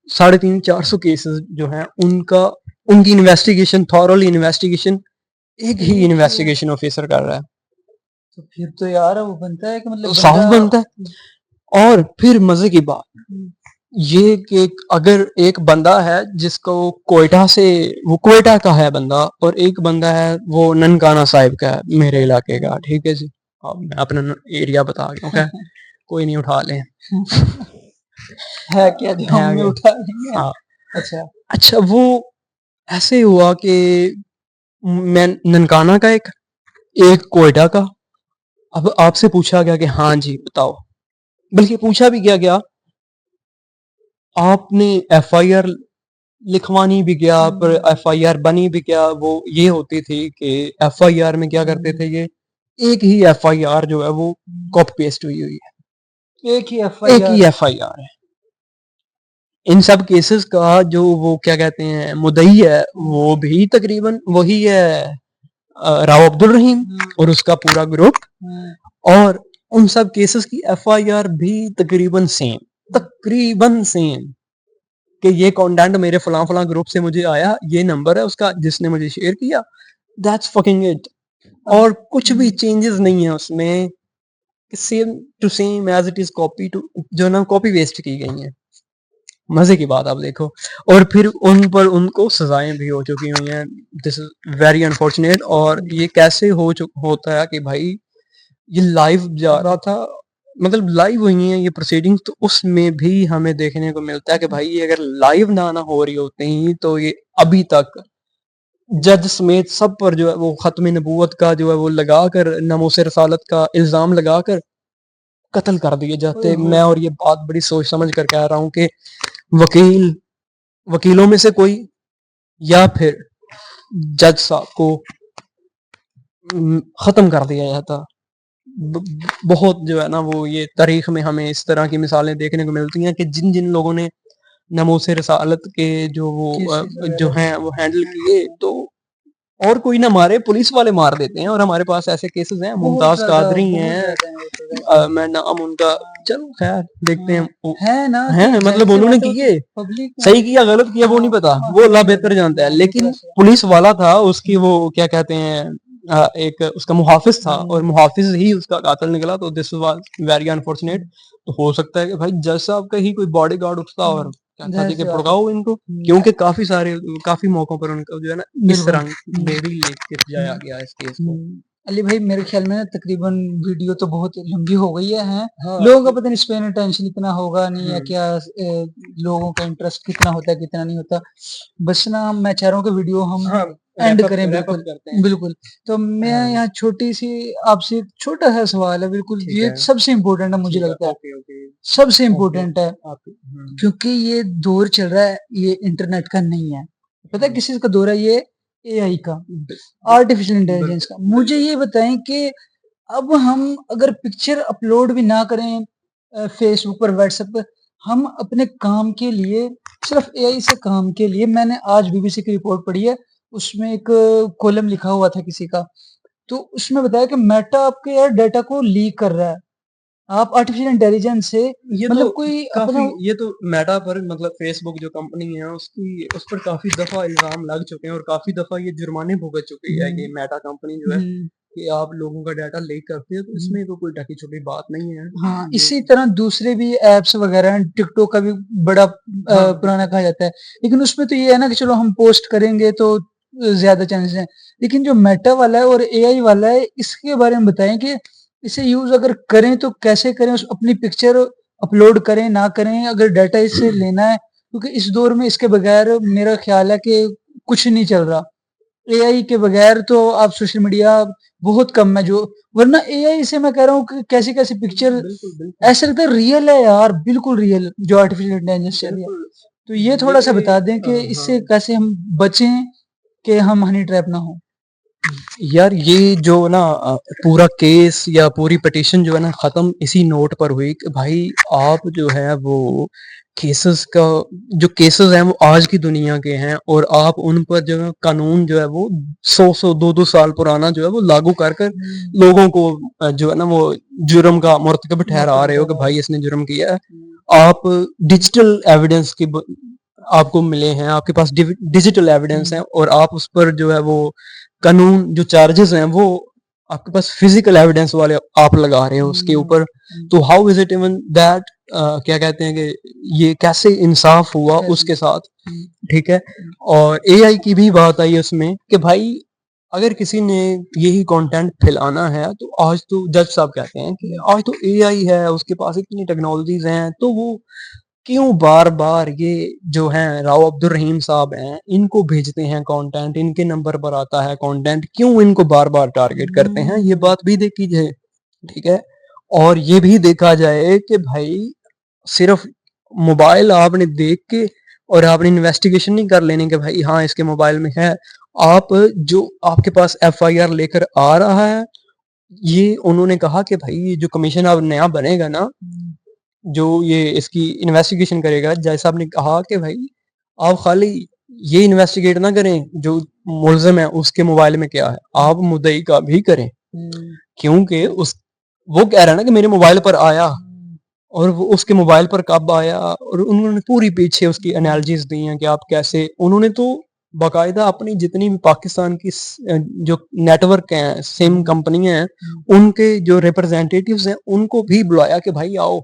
साढ़े 3 400 केसेस जो हैं उनका उनकी इन्वेस्टिगेशन थॉरोली इन्वेस्टिगेशन एक ही
एक ही है।
इन्वेस्टिगेशन ऑफिसर कर रहा है।
तो फिर तो यार वो बनता है कि
तो
मतलब
साफ
बंदा
बनता है और फिर मज़े की बात
हुँ,
ये कि अगर एक बंदा है जिसको कोयटा से वो कोयटा का है बंदा और एक बंदा है वो ननकाना साहिब का है मेरे इलाके का,
हुँ,
ठीक है जी। अब मैं अपना एरिया बता गया हूँ, खैर कोई नहीं उठा लें।
है क्या जो
है
हमने
आगे
उठा लेंगे?
हाँ,
अच्छा,
अच्छा वो ऐसे हुआ कि मैं ननकाना का एक कोयटा का। अब आपसे पूछा गया कि हाँ जी बताओ, बल्कि पूछा भी क्या गया आपने एफआईआर लिखवानी भी क्या पर
हुँ,
एफआईआर बनी भी क्या वो ये होती थी कि एफआईआर में क्या करते
हुँ,
थे ये एक ही एफआईआर जो है वो
हुँ,
कॉपी पेस्ट हुई हुई
एक ही
है एक ही
एफआईआर
एफआईआर है इन सब केसेस का जो वो क्या कहते हैं मुद्दई है
हुँ,
वो भी तकरीबन वही है राव अब्दुल रहीम
हुँ,
और उसका पूरा ग्रुप
हुँ,
और उन सब केसेस की एफआईआर भी
हुँ,
तकरीबन सेम कि ये कंटेंट मेरे फलां-फलां ग्रुप से मुझे आया, ये नंबर है उसका जिसने मुझे शेयर किया, दैट्स फकिंग इट
अब
और कुछ भी
हुँ,
चेंजेस नहीं है उसमें, same to same as it is copy to जो ना कॉपी पेस्ट की गई हैं। मज़े की बात आप देखो और फिर उन पर उनको सज़ाएँ भी हो चुकी हुई हैं, दिस इज़ वेरी अनफॉर्चुनेट और
हुँ,
ये कैसे होता है कि भाई ये लाइव जा रहा
हुँ,
था मतलब लाइव हुई हैं ये प्रोसीडिंग्स तो उसमें भी हमें देखने को मिलता है कि भाई ये अगर लाइव ना हो रही होती तो ये अभी तक जज समेत सब पर जो है वो ख़त्म नबूवत का जो है वो लगाकर नामूस रसालत का इल्ज़ाम लगाकर कत्ल कर दिए
ओए
जाते।
होए!
मैं और ये बात बड़ी सोच समझ कर कह रहा हूँ कि वकील वकीलों में से कोई या फिर जज साहब को ख़त्म कर दिया जाता। ब बहुत जो है ना वो ये तारीख़ में हमें इस तरह की मिसालें देखने को मिलती हैं कि जिन-जिन लोगों ने नमूसे रसालत के जो वो
केसेस
जो
वगैरह
हैं वो हैंडल
हुँ,
किए तो और कोई ना मारे पुलिस वाले मार देते हैं और हमारे पास ऐसे केसेस हैं मुमताज़ कादरी
बहुत
हैं
ज़्यादा है वो तो वैसे।
मैं नाम उनका
हाँ,
चलो ख़ैर देखते हैं
हाँ,
वो
है ना
हैं
कि
मतलब
ज़ाहिर-सी
उन्होंने
बात है वो तो
किए,
पब्लिक में
सही किया गलत किया वो
हाँ,
नहीं पता,
हाँ,
वो
हमें
अल्लाह
नहीं
बेहतर
पता।
जानता है।
हाँ, अपनी
लेकिन
तरफ से।
पुलिस वाला था उसकी
हुँ,
वो क्या कहते हैं एक उसका मुहाफ़िज़ था और
हुँ,
मुहाफ़िज़ ही उसका कातिल निकला तो दिस वाज़ वेरी अनफॉर्चुनेट
हुँ,
तो हो सकता है कि भाई जज साहब का ही कोई बॉडीगार्ड उठता और
हुँ,
कहता जी कि
ज़ाहिर-सी बात है।
भड़काओ इनको
हुँ,
क्योंकि काफ़ी मौकों पर उनको जो है ना इस
बिल्कुल।
रंग
हुँ,
में भी लेके जाया
हुँ,
गया इस केस को।
हुँ। अली भाई मेरे ख़्याल में ना तकरीबन वीडियो तो बहुत लंबी हो गई है, हैं?
हाँ,
लोगों का पता नहीं स्पेन अटेंशन इतना होगा नहीं या
हुँ,
क्या लोगों का इंटरेस्ट कितना होता है, कितना नहीं होता। बस ना मैं चाह रहा हूँ कि वीडियो हम
हाँ,
एंड करें
रैप अप
बिल्कुल,
करते हैं।
बिल्कुल। तो मैं
हाँ,
यहाँ छोटी-सी आपसे एक छोटा-सा सवाल है बिल्कुल,
ठीक
ये
है,
सबसे इम्पोर्टेंट है मुझे
ठीक है,
लगता है।
ओके, ओके,
सबसे
ओके,
इम्पोर्टेंट है
आप
क्योंकि ये दौर चल रहा है, ये इंटरनेट का नहीं है। पता है
हुँ,
किस चीज़ का दौर है ये? एआई का,
बिल
आर्टिफ़िशियल इंटेलिजेंस
बिल्कुल,
का। मुझे
बिल्कुल।
ये बताएँ कि अब हम अगर पिक्चर अपलोड भी ना करें फ़ेसबुक पर, व्हाट्सएप पर, हम अपने काम के लिए सिर्फ़ एआई से काम के लिए मैंने आज बीबीसी की रिपोर्ट पढ़ी है, उसमें एक कॉलम लिखा हुआ था किसी का, तो उसमें बताया कि मेटा आपके यार डाटा को लीक कर रहा है। आप आर्टिफ़िशियल इंटेलिजेंस से
ये तो
मतलब कोई
काफ़ी
अपना
ये तो मेटा पर मतलब फ़ेसबुक जो कंपनी है उसकी उस पर काफ़ी दफ़ा इल्ज़ाम लग चुके हैं और काफ़ी दफ़ा ये जुर्माने भुगत चुकी है ये
हुँ,
मेटा कंपनी जो है,
हुँ,
कि आप लोगों का डाटा लीक करती है तो
हुँ।
इसमें तो कोई ढकी-छुपी बात नहीं है।
हाँ,
ये
इसी तरह दूसरे भी ऐप्स वगैरह हैं, टिकटॉक का भी बड़ा
हाँ,
पुराना
बिल्कुल।
कहा जाता है। लेकिन उसमें तो ये है ना कि चलो हम पोस्ट करेंगे तो ज़्यादा चांसेस हैं। लेकिन जो मेटा वाला है और एआई वाला है, इसके बारे में बताएँ कि इसे यूज़ अगर करें तो कैसे करें? उस अपनी पिक्चर अपलोड करें, ना करें? अगर डाटा इससे लेना है क्योंकि इस दौर में इसके बगैर मेरा ख़्याल है कि कुछ नहीं चल रहा। एआई के बगैर तो आप सोशल मीडिया बहुत कम है जो वरना एआई से मैं कह रहा हूँ कि कैसी-कैसी पिक्चर
बिल्कुल, बिल्कुल।
ऐसा लगता है रियल है यार, बिल्कुल रियल जो आर्टिफ़िशियल इंटेलिजेंस चल रही है।
बिल्कुल,
तो ये थोड़ा-सा
देखिए
बता दें कि
हाँ।
इससे कैसे हम बचें कि हम हनी ट्रैप ना हों?
यार ये जो ना पूरा केस या पूरी पिटीशन जो है ना ख़त्म इसी नोट पर हुई कि भाई आप जो है वो केसेस का जो केसेस हैं वो आज की दुनिया के हैं और आप उन पर जो है कानून जो है वो 100-100 2-2 साल पुराना जो है वो लागू कर
हुँ,
लोगों को जो है ना वो जुर्म का मुर्तकब ठहरा
मरतबा
रहे हो कि
ठहरा रहे
भाई
हैं।
इसने जुर्म किया है।
हुँ,
आप डिजिटल एविडेंस की आपको मिले हैं, आपके पास डिजिटल एविडेंस है
हुँ,
और आप उस पर जो है वो कानून जो चार्जेस हैं वो आपके पास फिजिकल एविडेंस वाले आप लगा रहे हो उसके
हुँ,
ऊपर।
हुँ,
तो how is it even that क्या कहते हैं कि ये कैसे इंसाफ हुआ
कैसे?
उसके साथ,
हुँ,
ठीक है।
हुँ,
और एआई की भी बात आई उसमें कि भाई अगर किसी ने यही कंटेंट फैलाना है तो आज तो जज साहब कहते हैं कि
हुँ,
आज तो एआई है उसके पास इतनी टेक्नोलॉजीज हैं तो वो क्यों बार-बार ये जो हैं राव अब्दुल रहीम साहब हैं, इनको भेजते हैं कंटेंट, इनके नंबर पर आता है कंटेंट, क्यों इनको बार-बार टारगेट करते हैं? ये
हुँ,
बात भी देखी जाए, ठीक है? और ये भी देखा जाए कि भाई सिर्फ़ मोबाइल आपने देख के और आपने इन्वेस्टिगेशन नहीं कर लेनी कि भाई हाँ, इसके मोबाइल में है। आप जो आपके पास एफआईआर लेकर आ रहा है, ये उन्होंने कहा कि भाई ये जो कमीशन अब नया बनेगा ना
हुँ,
जो ये इसकी इन्वेस्टिगेशन करेगा, जज साहब ने कहा कि भाई आप खाली ये इन्वेस्टिगेट ना करें जो मुल्ज़िम है उसके मोबाइल में क्या है,
हुँ,
आप मुद्दई का भी करें।
हुँ,
क्योंकि उस वो कह रहा है ना कि मेरे मोबाइल पर आया
हुँ,
और वो उसके मोबाइल पर कब आया और उन्होंने पूरी पीछे उसकी
हुँ,
एनालॉजीज़ दी हैं कि आप कैसे उन्होंने तो बाकायदा अपनी जितनी भी पाकिस्तान की जो नेटवर्क हैं, सिम
हुँ,
कंपनियाँ हैं,
हुँ,
उनके जो रिप्रेजेंटेटिव्स हैं, उनको भी बुलाया कि भाई आओ,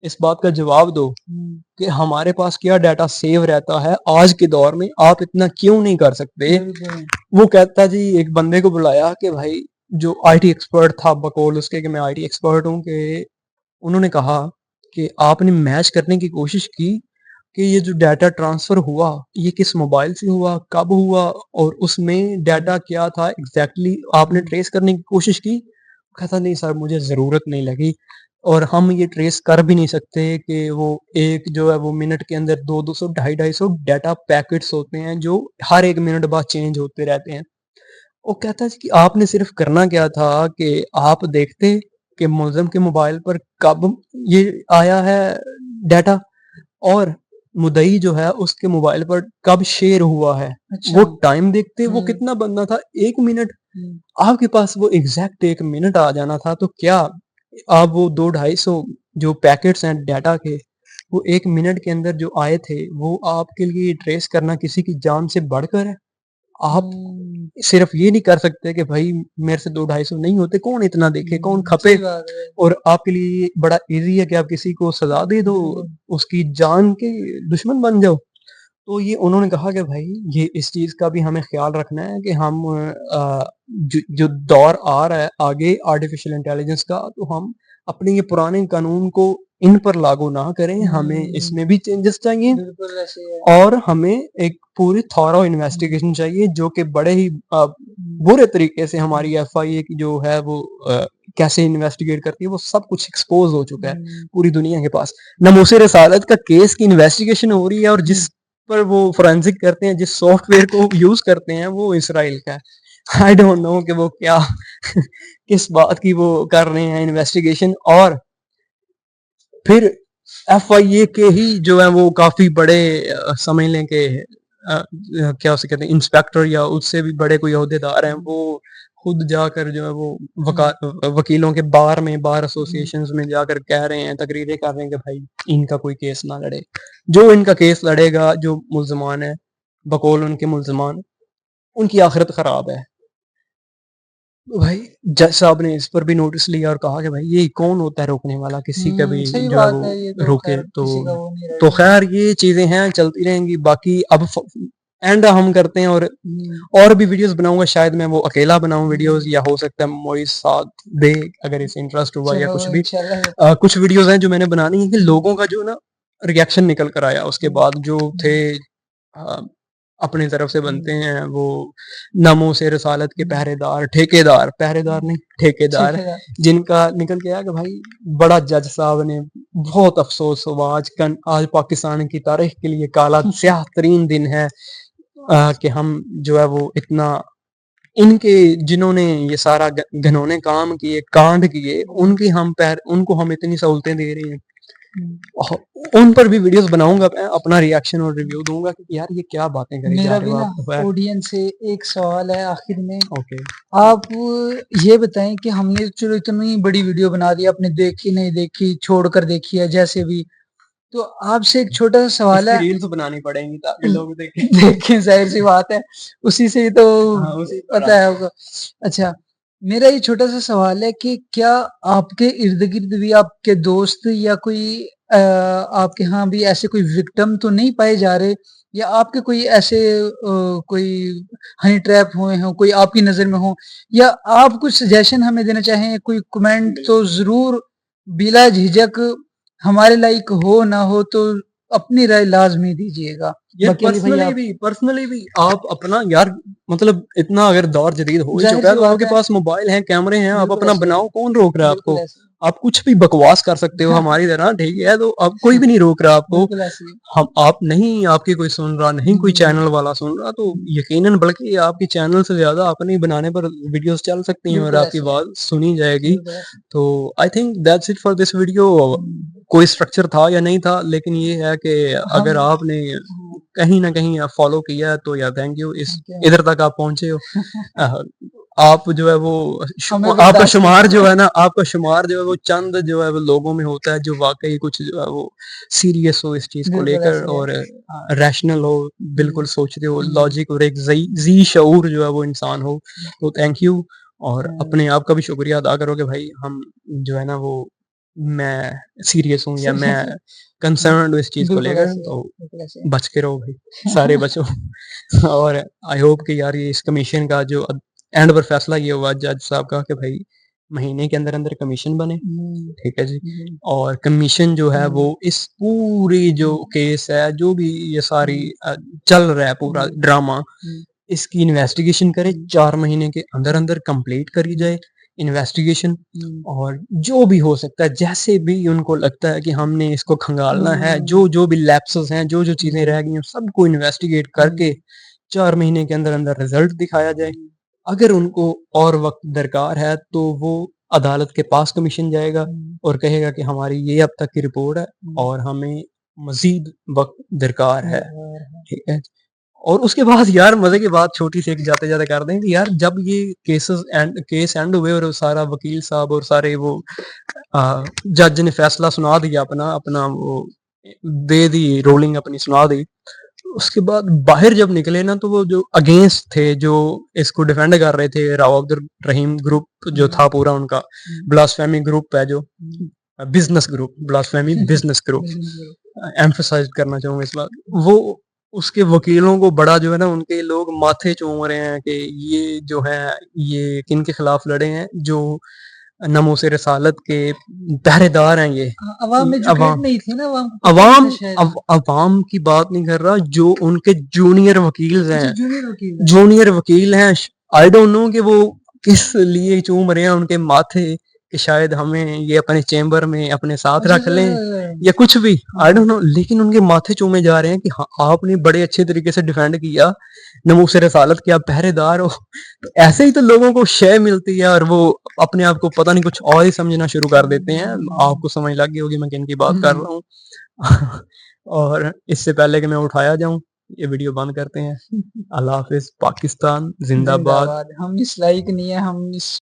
इस बात का जवाब दो
हुँ,
कि हमारे पास क्या डाटा सेव रहता है आज के दौर में, आप इतना क्यों नहीं कर सकते?
बिल्कुल।
वो कहता जी एक बंदे को बुलाया कि भाई जो आईटी एक्सपर्ट था बकौल उसके कि मैं आईटी एक्सपर्ट हूँ कि उन्होंने कहा कि आपने मैच करने की कोशिश की कि ये जो डाटा ट्रांसफ़र हुआ, ये किस मोबाइल से हुआ, कब हुआ और उसमें
हुँ,
डाटा क्या था एग्ज़ैक्टली आपने
हुँ,
ट्रेस करने की कोशिश की? कहता नहीं सर मुझे ज़रूरत नहीं लगी और हम ये ट्रेस कर भी नहीं सकते कि वो एक जो है वो मिनट के अंदर 2-200 ढाई-250 डाटा पैकेट्स होते हैं जो हर 1 मिनट बाद चेंज होते रहते हैं। वो कहता है कि आपने सिर्फ़ करना क्या था कि आप देखते कि मुल्ज़िम के मोबाइल पर कब ये आया है डाटा और मुद्दई जो है उसके मोबाइल पर कब शेयर हुआ है।
अच्छा।
वो टाइम देखते वो
हुँ,
कितना बनना था 1 मिनट,
हुँ,
आपके पास वो एग्ज़ैक्ट 1 मिनट आ जाना था तो क्या आप वो 2 250 जो पैकेट्स हैं डाटा के, वो 1 मिनट के अंदर जो आए थे, वो आपके लिए ट्रेस करना किसी की जान से बढ़कर है? आप
हुँ,
सिर्फ ये नहीं कर सकते कि भाई मेरे से 2 250 नहीं होते, कौन इतना देखे, कौन खपे
सही बात है।
और आपके लिए ये बड़ा ईज़ी है कि आप किसी को सज़ा दे दो,
बिल्कुल।
उसकी जान के दुश्मन बन जाओ। तो ये उन्होंने कहा कि भाई ये इस चीज़ का भी हमें ख़्याल रखना है कि हम जो जो दौर आ रहा है आगे आर्टिफ़िशियल इंटेलिजेंस का, तो हम अपने ये पुराने कानून को इन पर लागू ना करें, हमें
हुँ,
इसमें भी चेंजेस चाहिए
बिल्कुल ऐसे ही है।
और हमें एक पूरी थॉरो
हुँ,
इन्वेस्टिगेशन चाहिए जो कि बड़े ही
हुँ,
बुरे तरीके से
हुँ,
हमारी एफआईए की जो है वो कैसे इन्वेस्टिगेट करती है वो सब कुछ एक्सपोज हो चुका है
हुँ,
पूरी दुनिया के पास। नमूसे रसालत का केस की इन्वेस्टिगेशन हो रही है और
हुँ,
पर वो फोरेंसिक करते हैं, जिस सॉफ्टवेयर को यूज़ करते हैं वो इसराइल का है। आई डोंट नो कि वो क्या किस बात की वो कर रहे हैं इन्वेस्टिगेशन। और फिर एफआईए के ही जो है वो काफी बड़े समझ लें कि क्या उसे कहते हैं इंस्पेक्टर या उससे भी बड़े कोई ओहदेदार हैं, वो खुद जाकर जो है वो वकीलों के बार एसोसिएशंस में जाकर कह रहे हैं, तकरीरें कर रहे हैं कि भाई इनका कोई केस ना लड़े। जो इनका केस लड़ेगा, जो मुल्जमान है बकौल उनके मुल्जमान, उनकी आखिरत खराब है। भाई जज साहब ने इस पर भी नोटिस लिया और कहा कि भाई ये कौन होता है रोकने वाला, किसी का भी
सही
जो है
बात
वो
है, ये तो
रोके।
खैर
तो
किसी का वो नहीं
तो
रहेगा।
खैर ये चीजें हैं, चलती रहेंगी। बाकी अब एंड हम करते हैं, और भी वीडियोस बनाऊंगा, शायद मैं वो अकेला बनाऊं वीडियोस, या हो सकता है मोइस साथ दे अगर इसे इंटरेस्ट हुआ या
चलो
कुछ भी।
इंशाल्लाह।
कुछ वीडियोस हैं जो मैंने बनानी है कि लोगों का जो ना रिएक्शन निकल कर आया उसके बाद, जो थे अपनी तरफ से बनते हैं वो नामों से रसालत के पहरेदार, पहरेदार नहीं
ठीक
ठेकेदार,
है।
जिनका निकल के आया कि भाई बड़ा जज साहब ने बहुत अफसोस हुआ, आज पाकिस्तान की तारीख के लिए काला स्याह तरीन दिन है कि हम जो है वो इतना इनके जिन्होंने ये सारा घिनौने काम किए, कांड किए, उनको हम इतनी सहूलतें दे रहे हैं। उन पर भी वीडियोस बनाऊंगा मैं, अपना रिएक्शन और रिव्यू दूंगा कि यार ये क्या बातें करी जा
मेरा
रहे
भी
हो
ना
आप।
ऑडियंस से एक सवाल है आखिर में।
ओके।
आप ये बताएं कि हमने चलो इतनी बड़ी वीडियो बना दी, आपने देखी नहीं देखी, छोड़कर देखी है जैसे भी, तो आपसे एक छोटा सा सवाल
इसकी
है।
रील्स बनानी पड़ेंगी ताकि लोग देखें।
देखें, जाहिर सी बात है, उसी से ही तो
हाँ, उसी पर
पता है आपको। अच्छा, मेरा ये छोटा सा सवाल है कि क्या आपके इर्द गिर्द भी आपके दोस्त या कोई आपके यहाँ भी ऐसे कोई विक्टिम तो नहीं पाए जा रहे, या आपके कोई ऐसे कोई हनी ट्रैप हुए हों, कोई आपकी नज़र में हो, या आप कुछ सजेशन हमें देना चाहें, कोई कमेंट तो ज़रूर बिला झिझक, हमारे लायक हो ना हो तो अपनी राय लाज़मी दीजिएगा।
यार
बाकी अली भाई आप
पर्सनली भी आप अपना यार, मतलब इतना अगर दौर जदीद हो ही चुका है
ज़ाहिर-सी
तो
बात
आपके
है।
पास मोबाइल हैं, कैमरे हैं, आप
बिल्कुल
अपना
ऐसे ही है,
बनाओ, कौन रोक रहा है
बिल्कुल
आपको?
ऐसे ही।
आप कुछ भी बकवास कर सकते हो हमारी तरह, ठीक है? तो अब कोई भी नहीं रोक रहा आपको।
बिल्कुल ऐसे ही।
हम आप नहीं, आपकी कोई सुन रहा, नहीं कोई चैनल वाला सुन रहा, तो यकीनन बल्कि आपकी चैनल से ज़्यादा अपने बनाने पर वीडियोज़ चल सकती हैं और
बिल्कुल
आपकी
ऐसे ही है,
आवाज़ सुनी जाएगी।
बिल्कुल ऐसे ही।
तो I think that's it for this video. कोई स्ट्रक्चर था या नहीं था, लेकिन ये है कि
हम
अगर आपने कहीं न कहीं फॉलो किया है तो यार थैंक यू, इस
ठीक है।
इधर तक आप पहुँचे हो। अ, आप जो है वो
हमें
आपका
बर्दाश्त
शुमार जो
कीजिए।
है ना, आपका शुमार जो है वो चंद जो है वो लोगों में होता है जो वाक़ई कुछ जो है वो सीरियस हो इस चीज़ को
बिल्कुल
लेकर,
ऐसे ही है।
और रैशनल हो, बिल्कुल
हुँ,
सोचते हो,
हुँ,
लॉजिक और एक ज़ी शऊर जो है वो इंसान हो। तो थैंक यू, और
हुँ,
अपने आप का भी शुक्रिया अदा करो कि भाई हम जो है ना वो मैं सीरियस हूँ या मैं कंसर्न्ड हूँ इस चीज़ को
बिल्कुल
लेकर।
ऐसे ही है,
तो
बिल्कुल ऐसे ही
बच के रहो भाई, सारे बचो। और आई होप कि यार ये इस कमीशन का जो एंड पर फैसला ये हुआ जज साहब का कि भाई महीने के अंदर कमीशन बने,
हुँ,
ठीक है जी।
हुँ,
और कमीशन जो है वो
हुँ,
इस पूरी जो केस है, जो भी ये सारी
हुँ,
चल रहा है पूरा
हुँ,
ड्रामा,
हुँ,
इसकी इन्वेस्टिगेशन करे,
हुँ,
4 महीने के
हुँ,
अंदर कंप्लीट करी
हुँ,
जाए इन्वेस्टिगेशन।
हुँ,
और जो भी हो सकता है, जैसे भी उनको लगता है कि हमने इसको खंगालना है,
हुँ,
जो-जो भी लैप्सेस हैं, जो-जो चीज़ें
हुँ,
रह गई हैं, सबको इन्वेस्टिगेट करके
हुँ,
4 महीने के अंदर रिज़ल्ट दिखाया जाए।
हुँ,
अगर उनको और वक़्त दरकार है, तो वो अदालत के पास कमीशन जाएगा
हुँ,
और कहेगा कि हमारी ये अब तक की रिपोर्ट है
हुँ,
और हमें मज़ीद वक़्त दरकार है,
दरबार है।
ठीक है? और उसके बाद यार मज़े की बात छोटी-सी एक जाते-जाते कर दें कि यार जब ये केस एंड हुए और सारा वकील साहब और सारे वो जज ने फैसला सुना दिया अपना अपना वो दे दी रूलिंग अपनी सुना दी। उसके बाद बाहर जब निकले ना, तो वो जो अगेंस्ट थे, जो इसको डिफेंड कर रहे थे, राव अब्दुल रहीम ग्रुप जो
हुँ,
था पूरा उनका,
हुँ,
ब्लास्फेमी ग्रुप है जो,
हुँ,
business group, blasphemy business group,
बिल्कुल,
एम्फसाइज़ करना चाहूँगा इस बात। वो उसके वकीलों को बड़ा जो है ना, उनके लोग माथे चूम रहे हैं कि ये जो है, ये किनके खिलाफ लड़े हैं, जो नमूसे रसालत के पहरेदार हैं ये।
हाँ, अवाम एजुकेट
अवाम
नहीं थी ना, अवाम को पता नहीं था
अवाम
शायद।
अवाम की बात नहीं कर रहा, जो उनके जूनियर वकील्स
अच्छा,
हैं,
जूनियर वकील है।
जूनियर वकील हैं। आई डोंट नो कि वो किस लिए चूम रहे हैं उनके माथे, कि शायद हमें ये अपने चेंबर में अपने साथ
अच्छा,
रख लें
अच्छा।
या कुछ भी, आई
हाँ।
डोंट नो, लेकिन उनके माथे चूमे जा रहे हैं कि हाँ, आपने बड़े अच्छे तरीके से डिफेंड किया, नमूसे रसालत के आप पहरेदार हो। तो ऐसे ही तो लोगों को शय मिलती है और वो अपने आप को पता नहीं कुछ और ही समझना शुरू कर देते हैं। आपको समझ लग गई होगी मैं किन की बात कर
हुँ।
रहा हूँ। और इससे पहले कि मैं उठाया जाऊँ, ये वीडियो बंद करते हैं। अल्लाह हाफ़िज़, पाकिस्तान ज़िंदाबाद।
ज़िंदाबाद। हम इस लायक नहीं है, हम इस